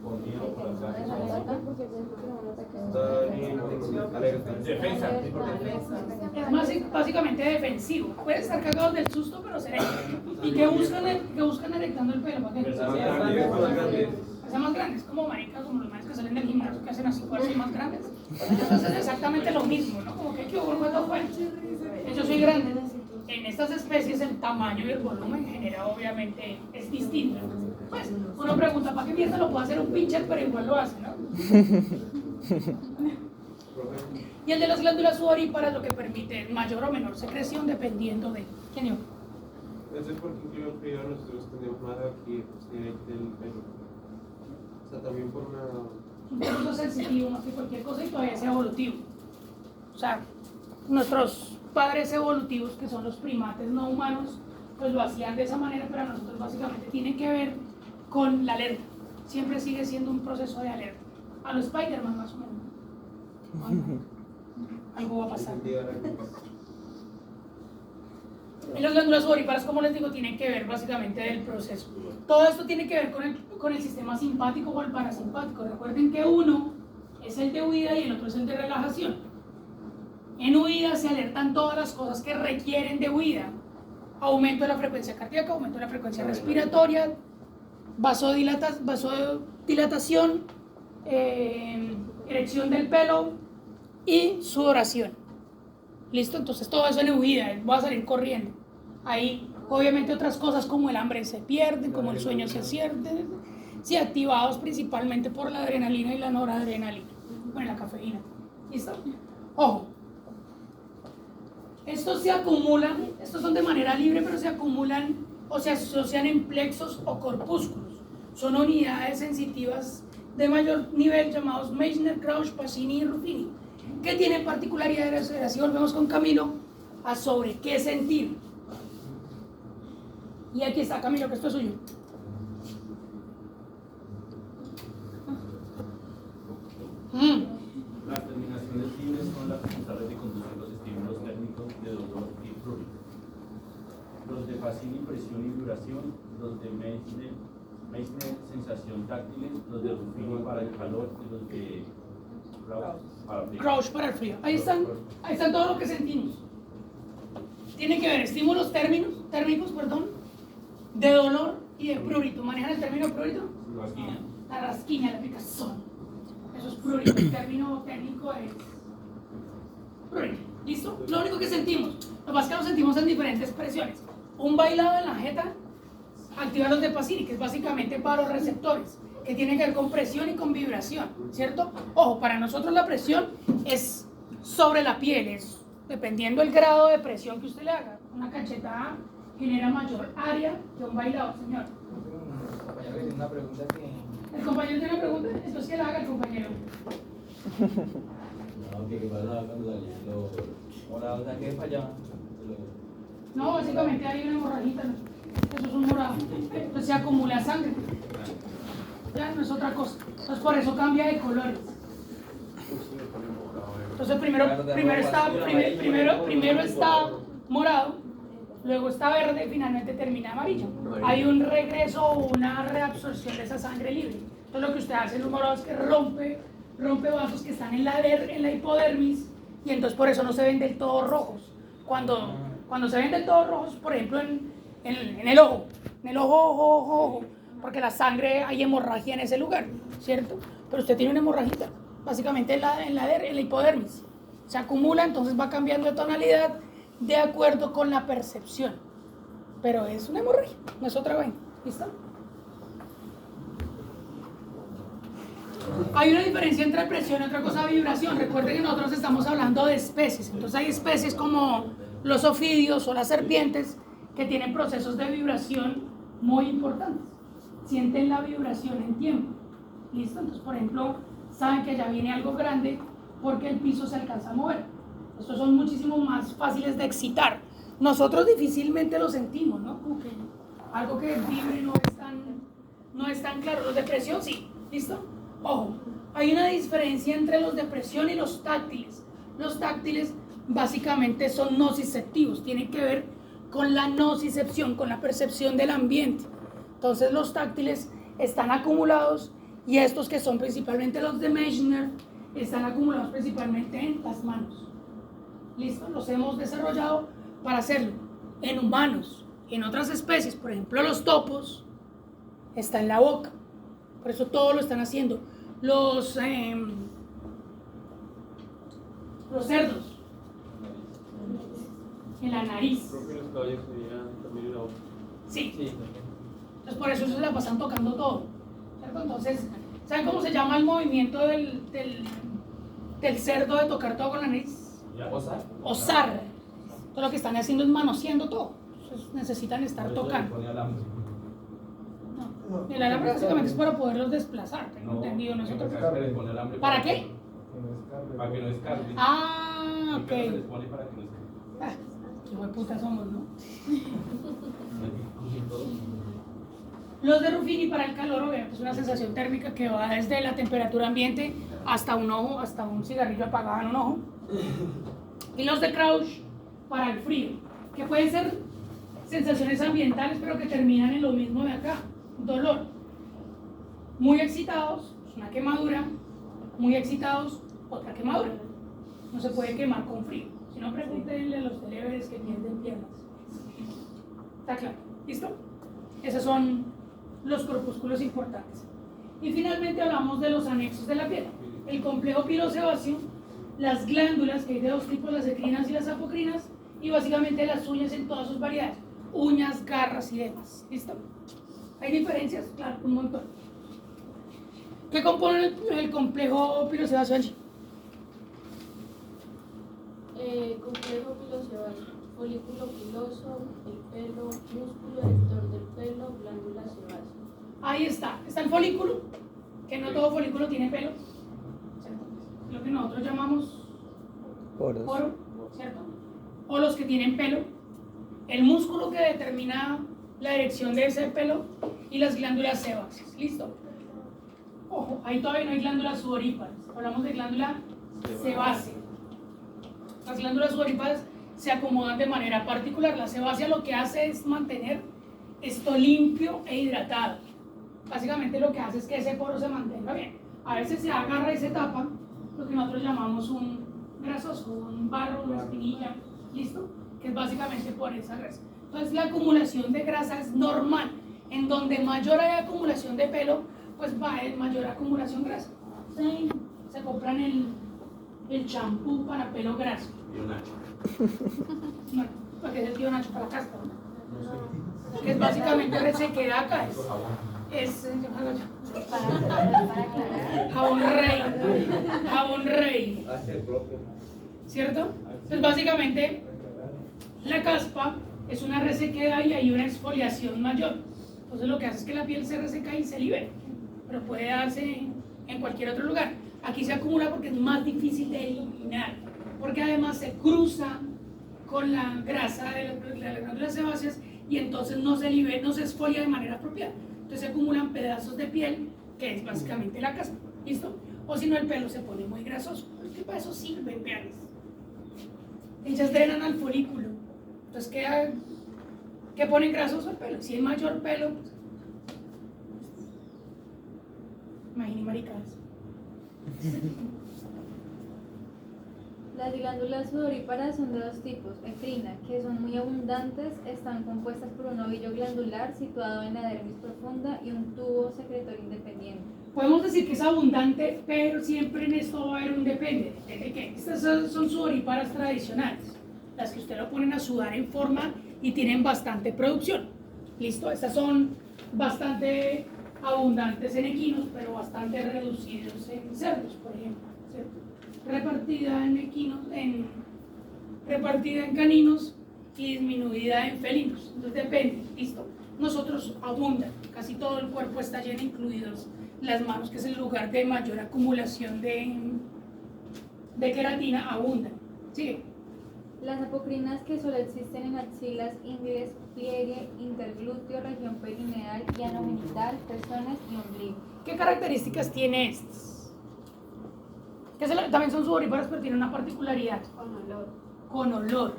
Por miedo, por las ganas. Defensa. Es básicamente defensivo. Pueden estar cagados del susto, pero se erectan. ¿Y qué buscan erectando el pelo? ¿Para qué? Que sean más grandes, como maricas, como los manes que salen del gimnasio, que hacen así para ser más grandes. Entonces es exactamente lo mismo, ¿no? Como que yo vuelvo fuera. Yo soy grande. En estas especies el tamaño y el volumen genera, obviamente, es distinto. Pues uno pregunta, ¿para qué mierda lo puede hacer un pincher? Pero igual lo hace, ¿no? Y el de las glándulas sudoríparas lo que permite mayor o menor secreción dependiendo de... ¿Quién yo? Eso es porque incluye el frío, nosotros tenemos más aquí del pelo. O sea, también por una... Un proceso sensitivo, más que cualquier cosa, y todavía es evolutivo. O sea, nuestros padres evolutivos, que son los primates no humanos, pues lo hacían de esa manera, pero nosotros básicamente tienen que ver con la alerta. Siempre sigue siendo un proceso de alerta. A los Spider-Man más o menos. Algo va a pasar. Y las glándulas sudoríparas, como les digo, tienen que ver básicamente del proceso. Todo esto tiene que ver con el sistema simpático o el parasimpático. Recuerden que uno es el de huida y el otro es el de relajación. En huida se alertan todas las cosas que requieren de huida. Aumento de la frecuencia cardíaca, aumento de la frecuencia respiratoria, vasodilatación, erección del pelo y sudoración. ¿Listo? Entonces todo eso en huida, va a salir corriendo. Ahí, obviamente, otras cosas como el hambre se pierde, como el sueño se pierde, sí, activados principalmente por la adrenalina y la noradrenalina. Bueno, la cafeína. ¿Listo? Ojo. Estos se acumulan, estos son de manera libre, pero se acumulan o se asocian en plexos o corpúsculos. Son unidades sensitivas de mayor nivel llamados Meissner, Crouch, Pacini y Ruffini, que tienen particularidades. Así volvemos con Camilo a sobre qué sentir. Y aquí está Camilo, que esto es suyo. Las terminaciones libres son las responsables de conducir los estímulos térmicos de dolor y prurito. Los de Pacini, presión y vibración, los de Meissner, sensación táctil, los de Ruffini para el calor y los de Crouch para el frío. Ahí están todo lo que sentimos. Tiene que ver estímulos térmicos, de dolor y de prurito. ¿Manejan el término prurito? La rasquiña, la picazón. Eso es prurito. El término técnico es prurito. ¿Listo? Lo único que sentimos. Lo que pasa es que lo sentimos en diferentes presiones. Un bailado en la jeta activa los de Pacini, que es básicamente para los receptores, que tiene que ver con presión y con vibración, ¿cierto? Ojo, para nosotros la presión es sobre la piel, es dependiendo del grado de presión que usted le haga. Una cachetada genera mayor área que un bailado, señor. El compañero tiene una pregunta que... ¿El compañero tiene una pregunta? Entonces, ¿qué le haga el compañero? No, ¿qué pasa cuando salió? Morado, o sea, ¿qué es para allá? No, básicamente hay una hemorragita, ¿no? Eso es un morado. Entonces se acumula sangre. Ya no es otra cosa. Entonces por eso cambia de colores. Entonces primero está morado, luego está verde y finalmente termina amarillo. Hay un regreso o una reabsorción de esa sangre libre. Entonces lo que usted hace en los morados es que rompe vasos que están en la hipodermis y entonces por eso no se ven del todo rojos. Cuando se ven del todo rojos, por ejemplo en el ojo, ojo, porque la sangre, hay hemorragia en ese lugar, ¿cierto? Pero usted tiene una hemorragia, básicamente en la hipodermis. Se acumula, entonces va cambiando de tonalidad de acuerdo con la percepción. Pero es una hemorragia, no es otra vaina. ¿Listo? Hay una diferencia entre presión y otra cosa vibración. Recuerden que nosotros estamos hablando de especies. Entonces hay especies como los ofidios o las serpientes que tienen procesos de vibración muy importantes. Sienten la vibración en tiempo. ¿Listo? Entonces, por ejemplo, saben que allá viene algo grande porque el piso se alcanza a mover. Estos son muchísimo más fáciles de excitar. Nosotros difícilmente lo sentimos, ¿no? Como que algo que vibre no es tan claro. Los de presión sí. ¿Listo? Ojo, hay una diferencia entre los de presión y los táctiles. Los táctiles básicamente son nociceptivos, tienen que ver con la nocicepción, con la percepción del ambiente. Entonces los táctiles están acumulados y estos que son principalmente los de Meissner están acumulados principalmente en las manos. ¿Listo? Los hemos desarrollado para hacerlo en humanos, en otras especies, por ejemplo los topos, está en la boca. Por eso todo lo están haciendo. Los cerdos, en la nariz. Sí. Entonces por eso se la pasan tocando todo. ¿Cierto? Entonces, ¿saben cómo se llama el movimiento del cerdo de tocar todo con la nariz? Osar. Entonces lo que están haciendo es manoseando todo. Entonces necesitan estar tocando. El alambre básicamente es para poderlos desplazar, tengo entendido. Nosotros. ¿Para qué? Para que no escarben. Ah, ok. Se les pone para que no escarben. Qué hueputas somos, ¿no? Los de Ruffini para el calor, obviamente, es una sensación térmica que va desde la temperatura ambiente hasta un ojo, hasta un cigarrillo apagado en un ojo. Y los de Crouch para el frío, que pueden ser sensaciones ambientales, pero que terminan en lo mismo de acá, dolor. Muy excitados, una quemadura, muy excitados, otra quemadura. No se puede quemar con frío. Si no, pregúntenle a los televeres que pierden piernas. ¿Está claro? ¿Listo? Esos son los corpúsculos importantes. Y finalmente hablamos de los anexos de la piel. El complejo pilosebáceo, las glándulas, que hay de dos tipos, las ecrinas y las apocrinas, y básicamente las uñas en todas sus variedades. Uñas, garras y demás. ¿Listo? ¿Hay diferencias? Claro, un montón. ¿Qué compone el complejo pilosebáceo allí? Complejo pilosebáceo, folículo piloso, el pelo, músculo erector del pelo, glándula sebácea. Ahí está. Está el folículo, que no todo folículo tiene pelo, ¿cierto? Lo que nosotros llamamos poro, ¿cierto? O los que tienen pelo. El músculo que determina la erección de ese pelo y las glándulas sebáceas. ¿Listo? Ojo, ahí todavía no hay glándulas sudoríparas. Hablamos de glándula sebácea. Las glándulas sudoríparas se acomodan de manera particular. La sebácea lo que hace es mantener esto limpio e hidratado. Básicamente lo que hace es que ese poro se mantenga bien. A veces se agarra y se tapa, lo que nosotros llamamos un grasoso, un barro, una espinilla, ¿listo? Que es básicamente por esa grasa. Entonces la acumulación de grasa es normal. En donde mayor hay acumulación de pelo, pues va a haber mayor acumulación de grasa. Sí, se compran el champú para pelo graso. Tío Nacho. No, porque es el tío Nacho para caspa, ¿no? Que es básicamente resequedad acá. Es jabón rey. Jabón rey. ¿Cierto? Entonces básicamente la caspa es una resequedad y hay una exfoliación mayor. Entonces lo que hace es que la piel se reseca y se libera. Pero puede darse en cualquier otro lugar. Aquí se acumula porque es más difícil de eliminar, porque además se cruza con la grasa de las glándulas sebáceas y entonces no se libera, no se exfolia de manera apropiada. Entonces se acumulan pedazos de piel, que es básicamente la caspa. ¿Listo? O si no, el pelo se pone muy grasoso. ¿Qué para eso sirven, vean? Ellas drenan al folículo. Entonces ¿qué ponen grasoso el pelo? Si hay mayor pelo, pues, imagínate maricadas. Las glándulas sudoríparas son de dos tipos. Ecrina, que son muy abundantes, están compuestas por un ovillo glandular situado en la dermis profunda y un tubo secretorio independiente. Podemos decir que es abundante, pero siempre en esto va a haber un depende. ¿De qué? Estas son sudoríparas tradicionales, las que usted lo ponen a sudar en forma y tienen bastante producción. ¿Listo? Estas son bastante abundantes en equinos, pero bastante reducidos en cerdos, por ejemplo, ¿cierto? Repartida en equinos, repartida en caninos y disminuida en felinos. Entonces depende, listo. Nosotros abundan, casi todo el cuerpo está lleno, incluidos las manos, que es el lugar de mayor acumulación de queratina, abundan. Sigue. Las apocrinas, que solo existen en axilas, ingles, pliegue, interglúteo, región perineal y ano genital, pezones y ombligo. ¿Qué características tiene estas? Que también son sudoríparas, pero tienen una particularidad. Con olor. Con olor.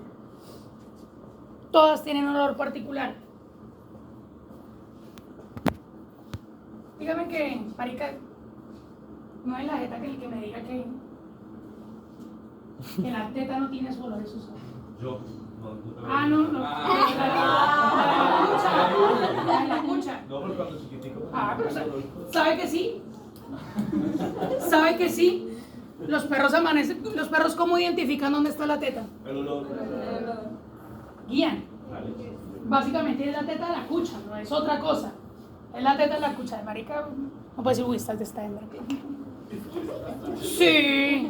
Todas tienen un olor particular. Dígame que, marica, no es la jeta que el que me diga que la teta no tiene su olor, eso es. Yo. Ah, no. La cucha. No, porque cuando chiquitico. Pero ¿sabe que sí? ¿Sabe que sí? Los perros amanecen. ¿Los perros cómo identifican dónde está la teta? El olor. Guían. Vale. Básicamente es la teta de la cucha, no es otra cosa. Es la teta de la cucha de marica. No puede decir, uy, estás de esta hembra. Sí.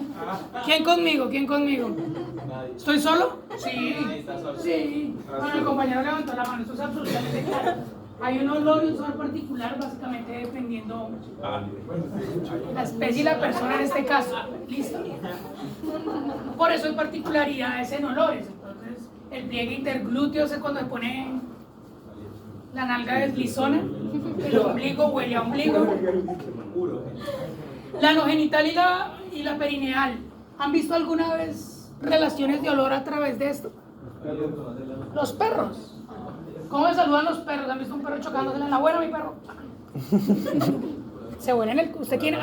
¿Quién conmigo? ¿Estoy solo? Sí. Bueno, el compañero levantó la mano, esto es absolutamente claro. Hay un olor y un sabor particular, básicamente dependiendo la especie y la persona en este caso. ¿Listo? Por eso hay particularidades en olores. Entonces, el pliegue interglúteo es cuando se pone la nalga deslizona, el ombligo huele a ombligo. La anogenital y la perineal. ¿Han visto alguna vez relaciones de olor a través de esto? Los perros. ¿Cómo se saludan los perros? ¿Han visto un perro chocándose en la buena, mi perro? Se huele en el... ¿Usted quiere?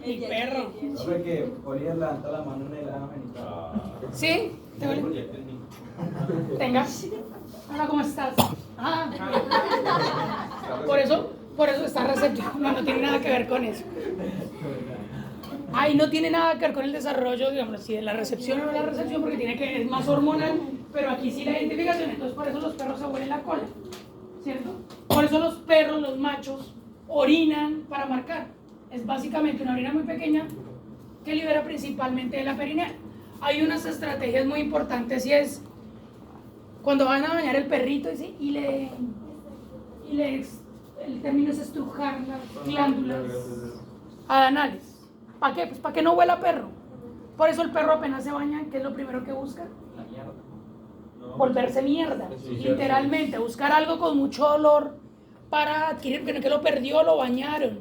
Mi perro. Hombre, que Oliver levanta la mano en el anogenital. ¿Sí? ¿Te huele? Tenga. Hola, ¿cómo estás? Por eso está receptivo. No tiene nada que ver con eso. No tiene nada que ver con el desarrollo, digamos, si de la recepción o no la recepción, porque es más hormonal, pero aquí sí la identificación. Entonces, por eso los perros se huelen la cola, ¿cierto? Por eso los perros, los machos, orinan para marcar. Es básicamente una orina muy pequeña que libera principalmente de la perineal. Hay unas estrategias muy importantes y es cuando van a bañar el perrito y el término es estrujar las glándulas adanales. ¿Para qué? Pues para que no huela a perro. Por eso el perro apenas se baña, ¿qué es lo primero que busca? La mierda. Volverse mierda, literalmente, buscar algo con mucho olor para adquirir, que lo perdió, lo bañaron,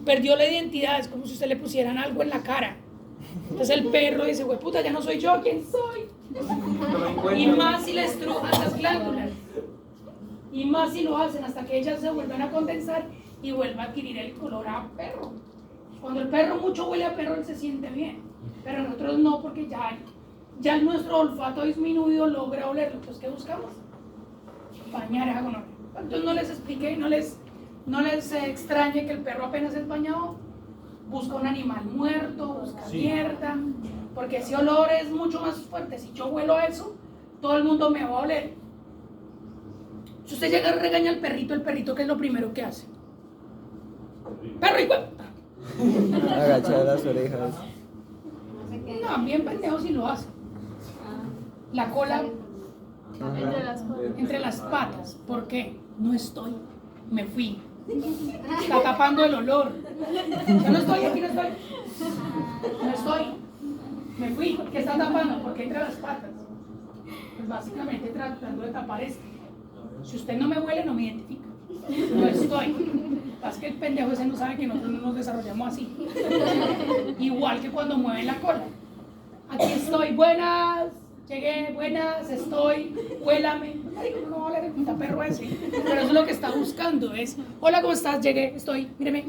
perdió la identidad, es como si usted le pusieran algo en la cara. Entonces el perro dice, güey, puta, ya no soy yo, ¿quién soy? Y más si le estrujan las glándulas, y más si lo hacen hasta que ellas se vuelvan a condensar y vuelva a adquirir el color a perro. Cuando el perro mucho huele a perro, él se siente bien, pero nosotros no, porque ya nuestro olfato disminuido logra olerlo. Entonces, ¿qué buscamos? Bañar a gonorrea. Entonces no les expliqué, no les extrañe que el perro apenas es bañado, busca un animal muerto, busca mierda, porque ese olor es mucho más fuerte. Si yo huelo a eso, todo el mundo me va a oler. Si usted llega y regaña al perrito, ¿el perrito qué es lo primero que hace? ¡Perro igual! Agachar las orejas. No, bien pendejo si lo hace. La cola entre las patas. ¿Por qué? No estoy. Me fui. Está tapando el olor. Yo no estoy, aquí no estoy. No estoy. Me fui. ¿Qué está tapando? Porque entre las patas. Pues básicamente tratando de tapar esto. Si usted no me huele, no me identifica. No estoy. Es que el pendejo ese no sabe que nosotros no nos desarrollamos así. Igual que cuando mueven la cola. Aquí estoy, buenas, llegué, buenas, estoy, huélame. No va a oler el puta perro ese. Pero eso es lo que está buscando, es, hola, ¿cómo estás? Llegué, estoy, míreme.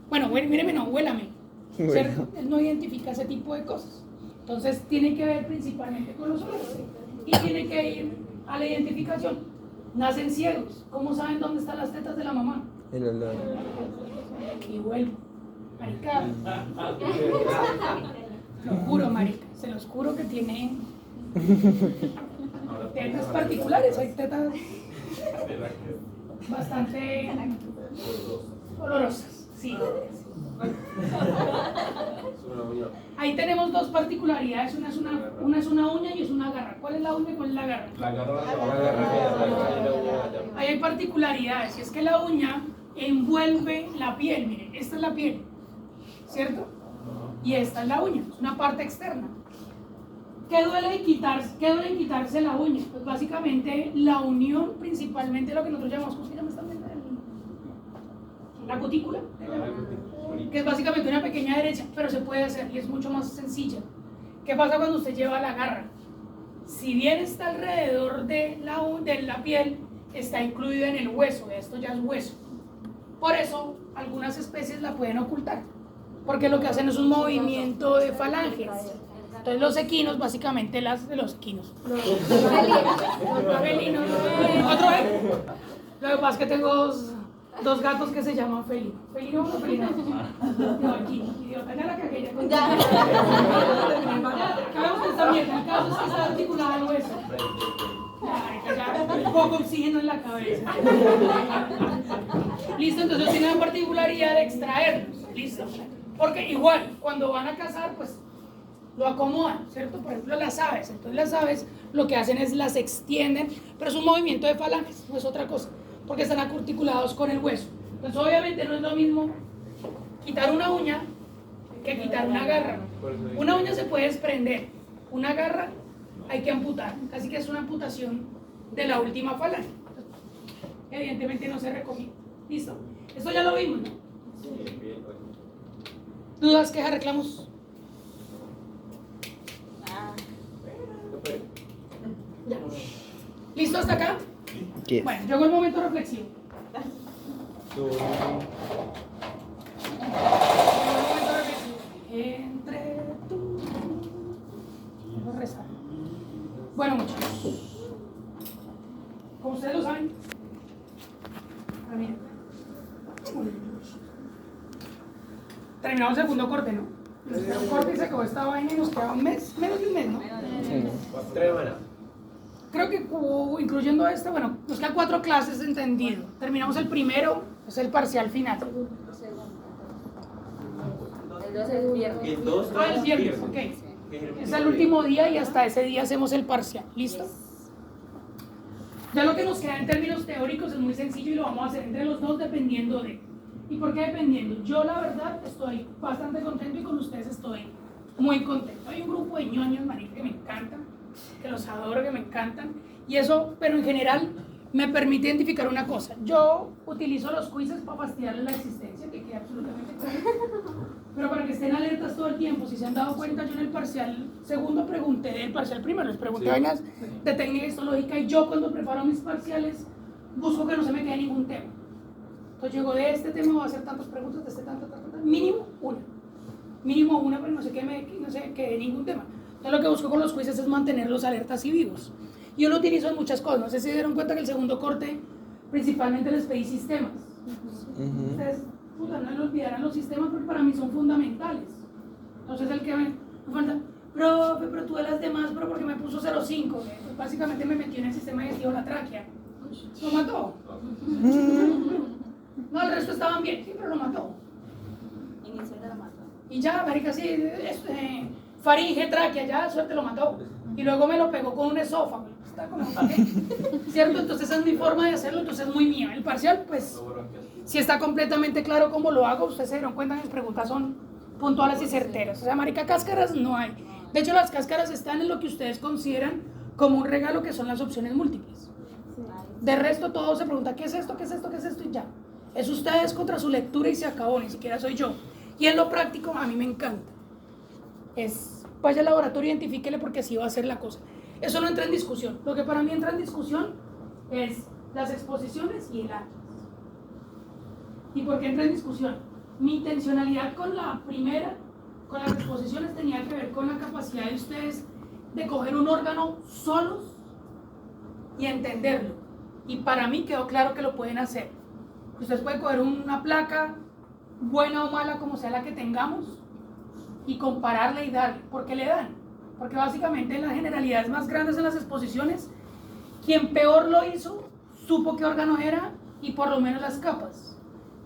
Bueno, míreme, no, huélame. ¿Cierto? Él no identifica ese tipo de cosas. Entonces tiene que ver principalmente con los olores. Y tiene que ir a la identificación. Nacen ciegos. ¿Cómo saben dónde están las tetas de la mamá? El olor. Y vuelvo. Marica. Lo juro, marica. Se los juro que tiene tetas particulares. Hay tetas bastante olorosas. Sí. Ahí tenemos dos particularidades. Una es una uña y es una garra. ¿Cuál es la uña y cuál es la garra? La garra. Ahí hay particularidades. Y es que la uña envuelve la piel. Miren, esta es la piel, ¿cierto? Y esta es la uña, es una parte externa. ¿Qué duele en quitarse la uña? Pues básicamente la unión, principalmente lo que nosotros llamamos, ¿cómo se llama esta mierda? La cutícula, que es básicamente una pequeña derecha, pero se puede hacer y es mucho más sencilla. ¿Qué pasa cuando usted lleva la garra? Si bien está alrededor de la piel, está incluida en el hueso, esto ya es hueso. Por eso algunas especies la pueden ocultar, porque lo que hacen es un movimiento de falanges. Entonces los equinos, básicamente los felinos. Otro Lo que pasa es que tengo dos gatos que se llaman Felino. ¿Felino o Felina? No, aquí, idiota, ya la cagué. Acabamos con esta mierda, el caso es que está articulado el hueso. Ya, poco oxígeno en la cabeza. Listo, entonces tiene la particularidad de extraerlos. Listo. Porque igual, cuando van a cazar, pues lo acomodan, ¿cierto? Por ejemplo, las aves. Entonces las aves lo que hacen es las extienden, pero es un movimiento de falanges, no es otra cosa, porque están articulados con el hueso. Entonces obviamente no es lo mismo quitar una uña que quitar una garra. Una uña se puede desprender, una garra hay que amputar, casi que es una amputación de la última falange. Evidentemente no se recomienda. ¿Listo? Esto ya lo vimos, ¿no? ¿Dudas, quejas, reclamos? Ya. ¿Listo hasta acá? Yes. Bueno, llegó el momento reflexivo. Entre tú. Vamos a rezar. Bueno, muchachos. Como ustedes lo saben. Terminamos el segundo corte, ¿no? Un corte y se acabó esta vaina y nos queda un mes, menos de un mes, ¿no? Sí. 3 semanas. Creo que incluyendo esta, bueno, nos quedan 4 clases entendido. Terminamos el primero, es el parcial final. El 2 es viernes. El 2 El viernes, ok. Es el último día y hasta ese día hacemos el parcial. ¿Listo? Ya lo que nos queda en términos teóricos es muy sencillo y lo vamos a hacer entre los dos dependiendo de. ¿Y por qué dependiendo? Yo la verdad estoy bastante contento y con ustedes estoy muy contento. Hay un grupo de ñoños, marica, que me encantan, que los adoro, que me encantan. Y eso, pero en general, me permite identificar una cosa. Yo utilizo los quizzes para fastidiarles la existencia, que queda absolutamente claro. Pero para que estén alertas todo el tiempo, si se han dado cuenta, yo en el parcial segundo pregunté, el parcial primero les pregunté vainas de técnica histológica y yo cuando preparo mis parciales busco que no se me quede ningún tema. Entonces llego de este tema, voy a hacer tantas preguntas, de este tanto, mínimo una, pero no se quede ningún tema. Entonces lo que busco con los quizzes es mantenerlos alertas y vivos. Yo lo utilizo en muchas cosas, no sé si se dieron cuenta que el segundo corte principalmente les pedí sistemas. Ustedes no le olvidarán los sistemas porque para mí son fundamentales. Entonces el que me falta, profe, pero tú de las demás, pero porque me puso 0,5, pues básicamente me metió en el sistema digestivo la tráquea. Lo mató. No, el resto estaban bien, sí, pero lo mató. Y ya, marica, sí, faringe, tráquea, ya, suerte lo mató. Y luego me lo pegó con un esófago. Está como, ¿cierto? Entonces esa es mi forma de hacerlo, entonces es muy mía. El parcial, pues, si está completamente claro cómo lo hago, ustedes se dieron cuenta que mis preguntas son puntuales y certeras. O sea, marica, cáscaras no hay. De hecho, las cáscaras están en lo que ustedes consideran como un regalo, que son las opciones múltiples. De resto, todo se pregunta, ¿qué es esto? ¿Qué es esto? ¿Qué es esto? Y ya. Es ustedes contra su lectura y se acabó, ni siquiera soy yo. Y en lo práctico, a mí me encanta. Vaya al laboratorio, identifíquele porque así va a ser la cosa. Eso no entra en discusión. Lo que para mí entra en discusión es las exposiciones y el atlas. ¿Y por qué entra en discusión? Mi intencionalidad con la primera, con las exposiciones, tenía que ver con la capacidad de ustedes de coger un órgano solos y entenderlo. Y para mí quedó claro que lo pueden hacer. Ustedes pueden coger una placa, buena o mala, como sea la que tengamos, y compararla y darle. ¿Por qué le dan? Porque básicamente en las generalidades más grandes en las exposiciones, quien peor lo hizo, supo qué órgano era y por lo menos las capas.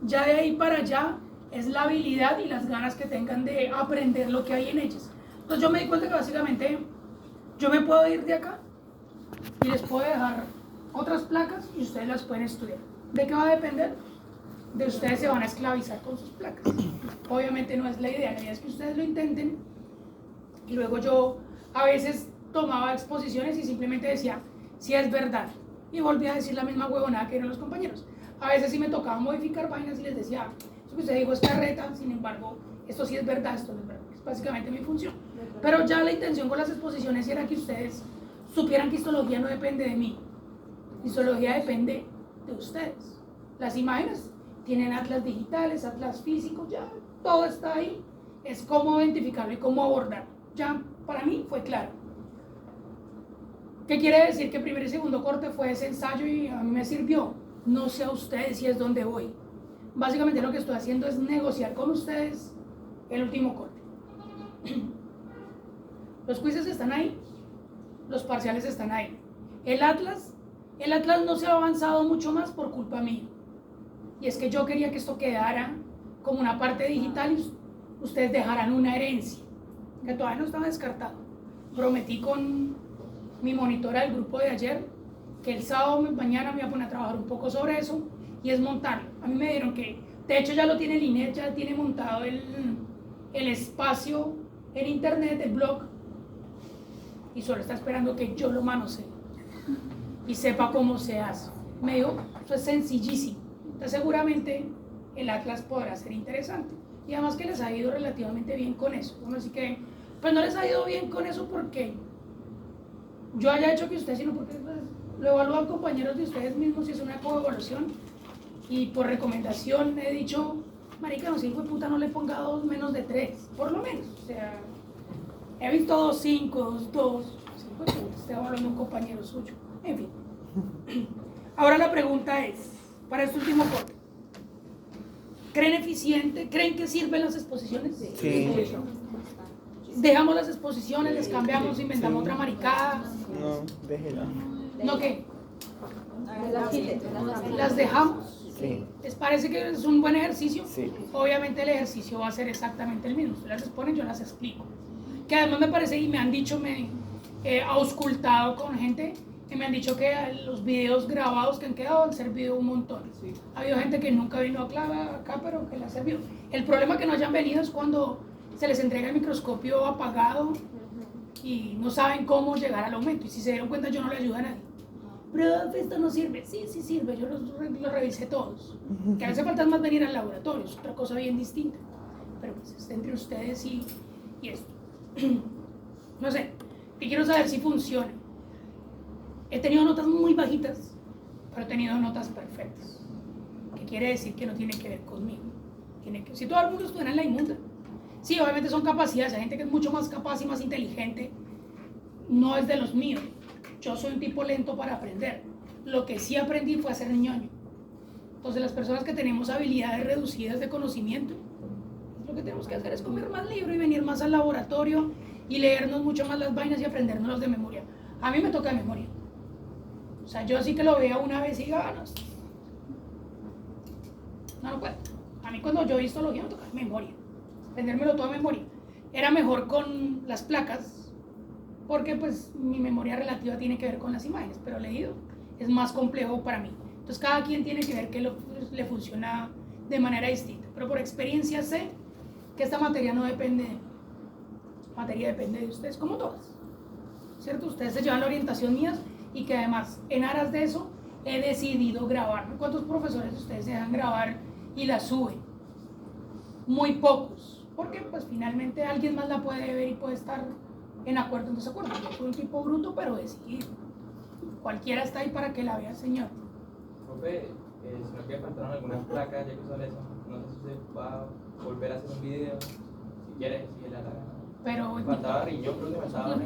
Ya de ahí para allá es la habilidad y las ganas que tengan de aprender lo que hay en ellas. Entonces yo me di cuenta que básicamente yo me puedo ir de acá y les puedo dejar otras placas y ustedes las pueden estudiar. ¿De qué va a depender? De ustedes se van a esclavizar con sus placas. Obviamente no es la idea es que ustedes lo intenten y luego yo a veces tomaba exposiciones y simplemente decía si es verdad y volvía a decir la misma huevonada que eran los compañeros. A veces sí me tocaba modificar vainas y les decía eso que usted dijo es carreta, sin embargo esto sí es verdad, esto no es verdad. Es básicamente mi función. Pero ya la intención con las exposiciones era que ustedes supieran que histología no depende de mí. Histología depende de ustedes. Las imágenes tienen atlas digitales, atlas físicos, ya todo está ahí. Es cómo identificarlo y cómo abordarlo. Ya para mí fue claro. ¿Qué quiere decir? Que primer y segundo corte fue ese ensayo y a mí me sirvió. No sé a ustedes si es donde voy. Básicamente lo que estoy haciendo es negociar con ustedes el último corte. Los quizzes están ahí, los parciales están ahí. El atlas no se ha avanzado mucho más por culpa mía. Y es que yo quería que esto quedara como una parte digital y ustedes dejaran una herencia, que todavía no estaba descartado. Prometí con mi monitora del grupo de ayer que el sábado mañana me voy a poner a trabajar un poco sobre eso y es montarlo. A mí me dieron que, de hecho ya lo tiene Linet, ya tiene montado el espacio en internet, el blog, y solo está esperando que yo lo manosee. y sepa cómo se hace. Me dijo, eso es sencillísimo. Entonces seguramente el Atlas podrá ser interesante. Y además que les ha ido relativamente bien con eso. Bueno, así que, pues no les ha ido bien con eso porque yo haya hecho que ustedes, sino porque pues, lo evalúan compañeros de ustedes mismos y es una coevaluación. Y por recomendación he dicho, marica, no sé, hijo de puta, no le ponga 2 menos de 3, por lo menos. O sea, he visto 2, 5, 2, hijo de puta, estoy hablando de un compañero suyo. En fin. Ahora la pregunta es, para este último corte, ¿creen eficiente? ¿Creen que sirven las exposiciones? Sí. ¿Dejamos las exposiciones, les cambiamos, inventamos otra maricada? No, déjela. ¿No qué? ¿Las dejamos? Sí. ¿Les parece que es un buen ejercicio? Sí. Obviamente el ejercicio va a ser exactamente el mismo. Ustedes las exponen, yo las explico. Que además me parece, y me han dicho, me he auscultado con gente, que me han dicho que los videos grabados que han quedado han servido un montón. Ha habido gente que nunca vino acá, pero que le ha servido. El problema que no hayan venido es cuando se les entrega el microscopio apagado y no saben cómo llegar al aumento. Y si se dieron cuenta, yo no le ayudo a nadie. Profe, esto no sirve. Sí, sí sirve, yo los revisé todos. Que hace falta más venir al laboratorio, es otra cosa bien distinta. Pero pues está entre ustedes y esto. No sé, que quiero saber si funciona. He tenido notas muy bajitas, pero he tenido notas perfectas. Que quiere decir que no tiene que ver conmigo. Si todo el mundo estuviera en la inmunda. Sí, obviamente son capacidades, hay gente que es mucho más capaz y más inteligente. No es de los míos. Yo soy un tipo lento para aprender. Lo que sí aprendí fue a ser ñoño. Entonces las personas que tenemos habilidades reducidas de conocimiento, lo que tenemos que hacer es comer más libro y venir más al laboratorio y leernos mucho más las vainas y aprendernos de memoria. A mí me toca de memoria. O sea, yo sí que lo vea una vez y diga, no puedo. A mí cuando yo vi histología me toca de memoria. Aprendérmelo todo de memoria. Era mejor con las placas, porque pues mi memoria relativa tiene que ver con las imágenes, pero leído es más complejo para mí. Entonces cada quien tiene que ver qué le funciona de manera distinta, pero por experiencia sé que esta materia no depende de mí. La materia depende de ustedes, como todas, ¿cierto? Ustedes se llevan la orientación mía y que además en aras de eso he decidido grabarme. ¿Cuántos profesores de ustedes se dejan grabar y la suben? Muy pocos, porque pues finalmente alguien más la puede ver y puede estar en acuerdo o en desacuerdo. Yo soy un tipo bruto, pero decidido. Cualquiera está ahí para que la vea el señor. Profe, se nos que faltaron algunas placas, ya que usar eso. No sé si se va a volver a hacer un video. Si quiere, si le da la gana. Pero Faltaba riñón, creo que faltaba.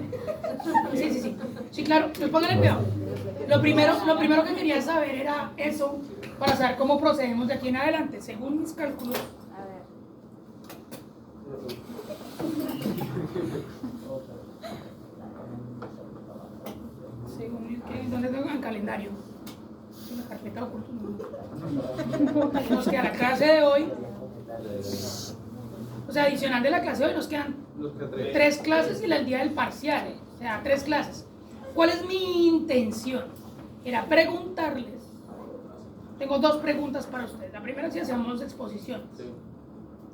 Sí, claro, pues pónganle cuidado. Lo primero que quería saber era eso, para saber cómo procedemos de aquí en adelante, según mis cálculos. A ver. Según ¿dónde tengo el calendario? En la carpeta oculta. Nos queda la clase de hoy. O sea, adicional de la clase de hoy nos quedan 3 clases y el día del parcial. O sea, 3 clases. ¿Cuál es mi intención? Era preguntarles. Tengo 2 preguntas para ustedes. La primera es si hacemos exposición.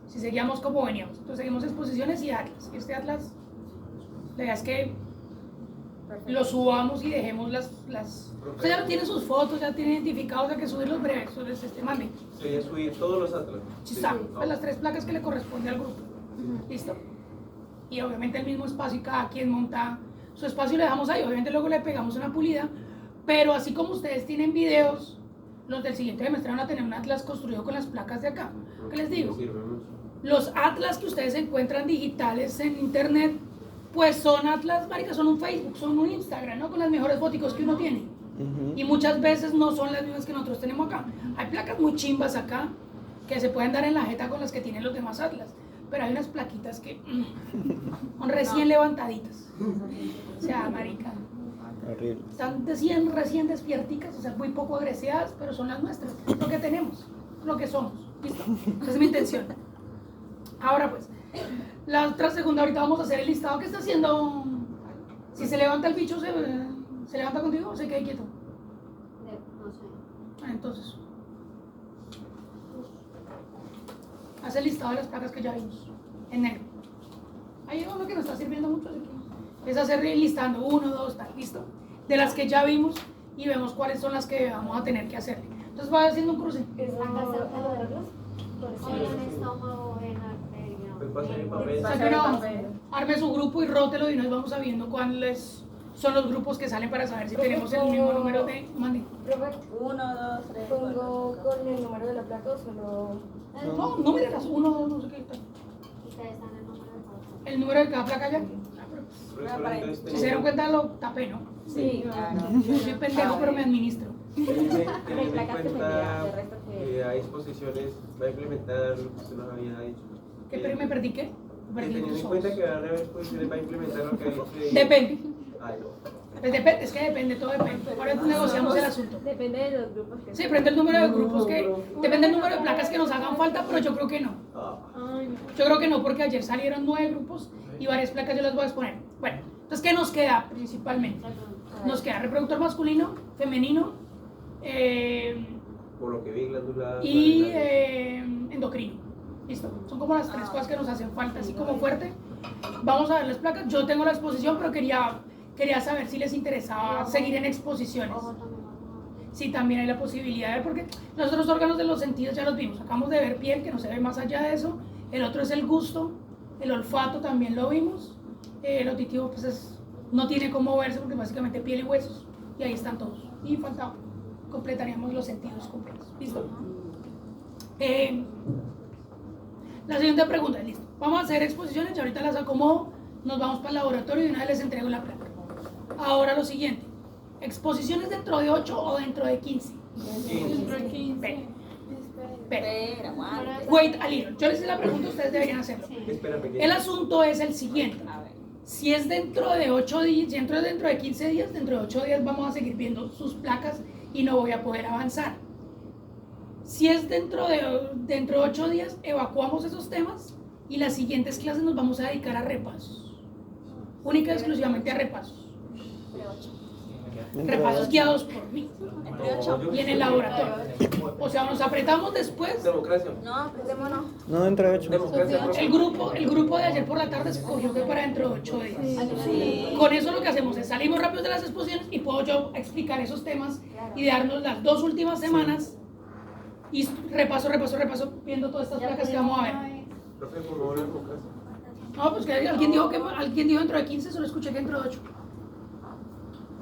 Si seguíamos como veníamos. Entonces seguimos exposiciones y atlas. Este atlas, la idea es que lo subamos y dejemos las... Usted ya tiene sus fotos, ya tiene identificados, hay que subirlos breves. Entonces mande. Sería subir todos los atlas. Pues las 3 placas que le corresponde al grupo. ¿Listo? Y obviamente el mismo espacio y cada quien monta su espacio y lo dejamos ahí. Obviamente luego le pegamos una pulida, pero así como ustedes tienen videos, los del siguiente semestre van a tener un atlas construido con las placas de acá. ¿Qué les digo? Los atlas que ustedes encuentran digitales en internet, pues son atlas, marica, son un Facebook, son un Instagram, ¿no? Con las mejores fotos que uno tiene. Y muchas veces no son las mismas que nosotros tenemos acá. Hay placas muy chimbas acá que se pueden dar en la jeta con las que tienen los demás atlas, pero hay unas plaquitas que son recién levantaditas. O sea, marica, Horrible. están recién despierticas, o sea, muy poco agresivas, pero son las nuestras, lo que tenemos, lo que somos. ¿Listo? Esa es mi intención. Ahora pues, la otra segunda, ahorita vamos a hacer el listado que está haciendo. Si se levanta el bicho, ¿se levanta contigo o se queda quieto? No sé. Entonces, haz el listado de las placas que ya vimos, en negro. Ahí es uno que nos está sirviendo mucho, así que empieza a hacer listando, 1, 2, tal, listo. De las que ya vimos, y vemos cuáles son las que vamos a tener que hacer. Entonces va haciendo un cruce. Pues pasa el papel. Saque una hoja, arme su grupo y rótelo y nos vamos sabiendo cuáles son los grupos que salen para saber si tenemos el mismo número de... Mande. Profe, 1, 2, 3. ¿Pongo con el número de la placa o solo...? No, números, 1, 2, no sé qué. ¿El número de cada placa ya? Si se dieron cuenta lo tapé, ¿no? Sí, claro. Yo soy pendejo, pero me administro. Teniendo en cuenta que hay exposiciones, va a implementar lo que usted nos había dicho. ¿Qué pero me perdí qué? Perdí Teniendo tus en ojos. cuenta que van a haber exposiciones, va a implementar lo que ha dicho. Depende. Ay, no. Pues es que depende, todo depende. Ahora negociamos el asunto. Depende de los grupos que... Sí, depende del número de grupos que... Depende del número de placas que nos hagan falta, pero yo creo que no. Yo creo que no, porque ayer salieron 9 grupos y varias placas yo las voy a exponer. Bueno, entonces, ¿qué nos queda principalmente? Nos queda reproductor masculino, femenino Por lo que vi, glándula... y endocrino. Listo, son como las 3 cosas que nos hacen falta, así como fuerte. Vamos a ver las placas. Yo tengo la exposición, pero quería saber si les interesaba seguir en exposiciones. Sí, también hay la posibilidad de, porque los otros órganos de los sentidos ya los vimos. Acabamos de ver piel, que no se ve más allá de eso. El otro es el gusto, el olfato también lo vimos. El auditivo pues no tiene cómo verse porque básicamente piel y huesos. Y ahí están todos. Y falta, completaríamos los sentidos completos. ¿Listo? La siguiente pregunta, listo. Vamos a hacer exposiciones y ahorita las acomodo. Nos vamos para el laboratorio y una vez les entrego la placa. Ahora lo siguiente. ¿Exposiciones dentro de 8 o dentro de 15? Dentro de 15. Espera, aguanta. Wait a little. Yo les hice la pregunta, ustedes deberían hacerlo. Espérame, El asunto es el siguiente. Si es dentro de 8 días, si dentro de 15 días, dentro de 8 días vamos a seguir viendo sus placas y no voy a poder avanzar. Si es dentro de 8 días, evacuamos esos temas y las siguientes clases nos vamos a dedicar a repasos. Única y exclusivamente a repasos. Repasos guiados por mí y en el laboratorio. O sea, nos apretamos después. Democracia. No, apretémonos. No, dentro de 8. Democracia. El grupo de ayer por la tarde escogió que para dentro de 8 días. Con eso lo que hacemos es salimos rápido de las exposiciones y puedo yo explicar esos temas y darnos las 2 últimas semanas y repaso, viendo todas estas placas que vamos a ver. Profe, por favor, la democracia. No, pues que alguien dijo dentro de 15, solo escuché que dentro de 8.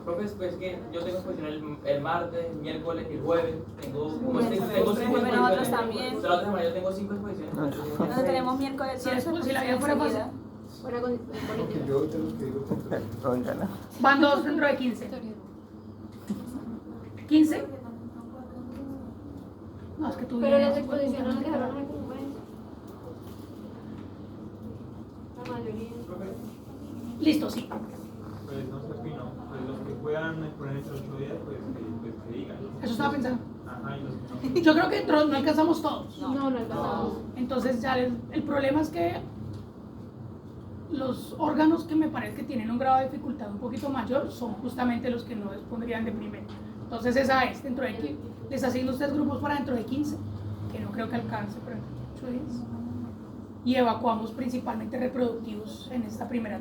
Profe, pues que yo tengo exposición el martes, el miércoles y el jueves. Tengo 5 exposiciones. nosotros también. La otra semana yo tengo 5 exposiciones. Entonces tenemos miércoles. Si la vida fuera fácil. Fuera con Van 2 dentro de 15. ¿15? No, es que tú Pero las exposiciones nos dejaron aquí. La mayoría. Listo, sí. Pues no sé, no. Pues los que puedan exponer estos 8 días, pues que digan. Eso estaba pensando. Ajá, y los que no. Yo creo que no alcanzamos todos. No alcanzamos. Entonces ya el problema es que los órganos que me parece que tienen un grado de dificultad un poquito mayor son justamente los que no expondrían de primero. Entonces esa es, dentro de les asigno ustedes grupos para dentro de 15, que no creo que alcance, pero 8 días. Y evacuamos principalmente reproductivos en esta primera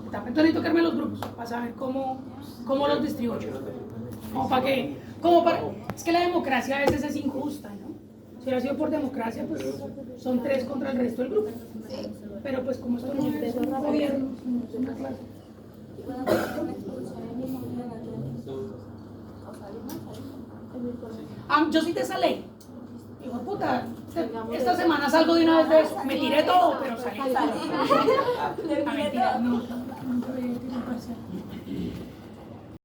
etapa. Entonces necesito que arme los grupos para saber cómo los distribuyo. Es que la democracia a veces es injusta, ¿no? Si hubiera sido por democracia, pues son 3 contra el resto del grupo. Pero pues como esto no es un gobierno, es una clase. Yo sí de esa ley. Digo, puta, esta semana salgo de una vez de eso. Me tiré todo, pero salí. Mentira, no.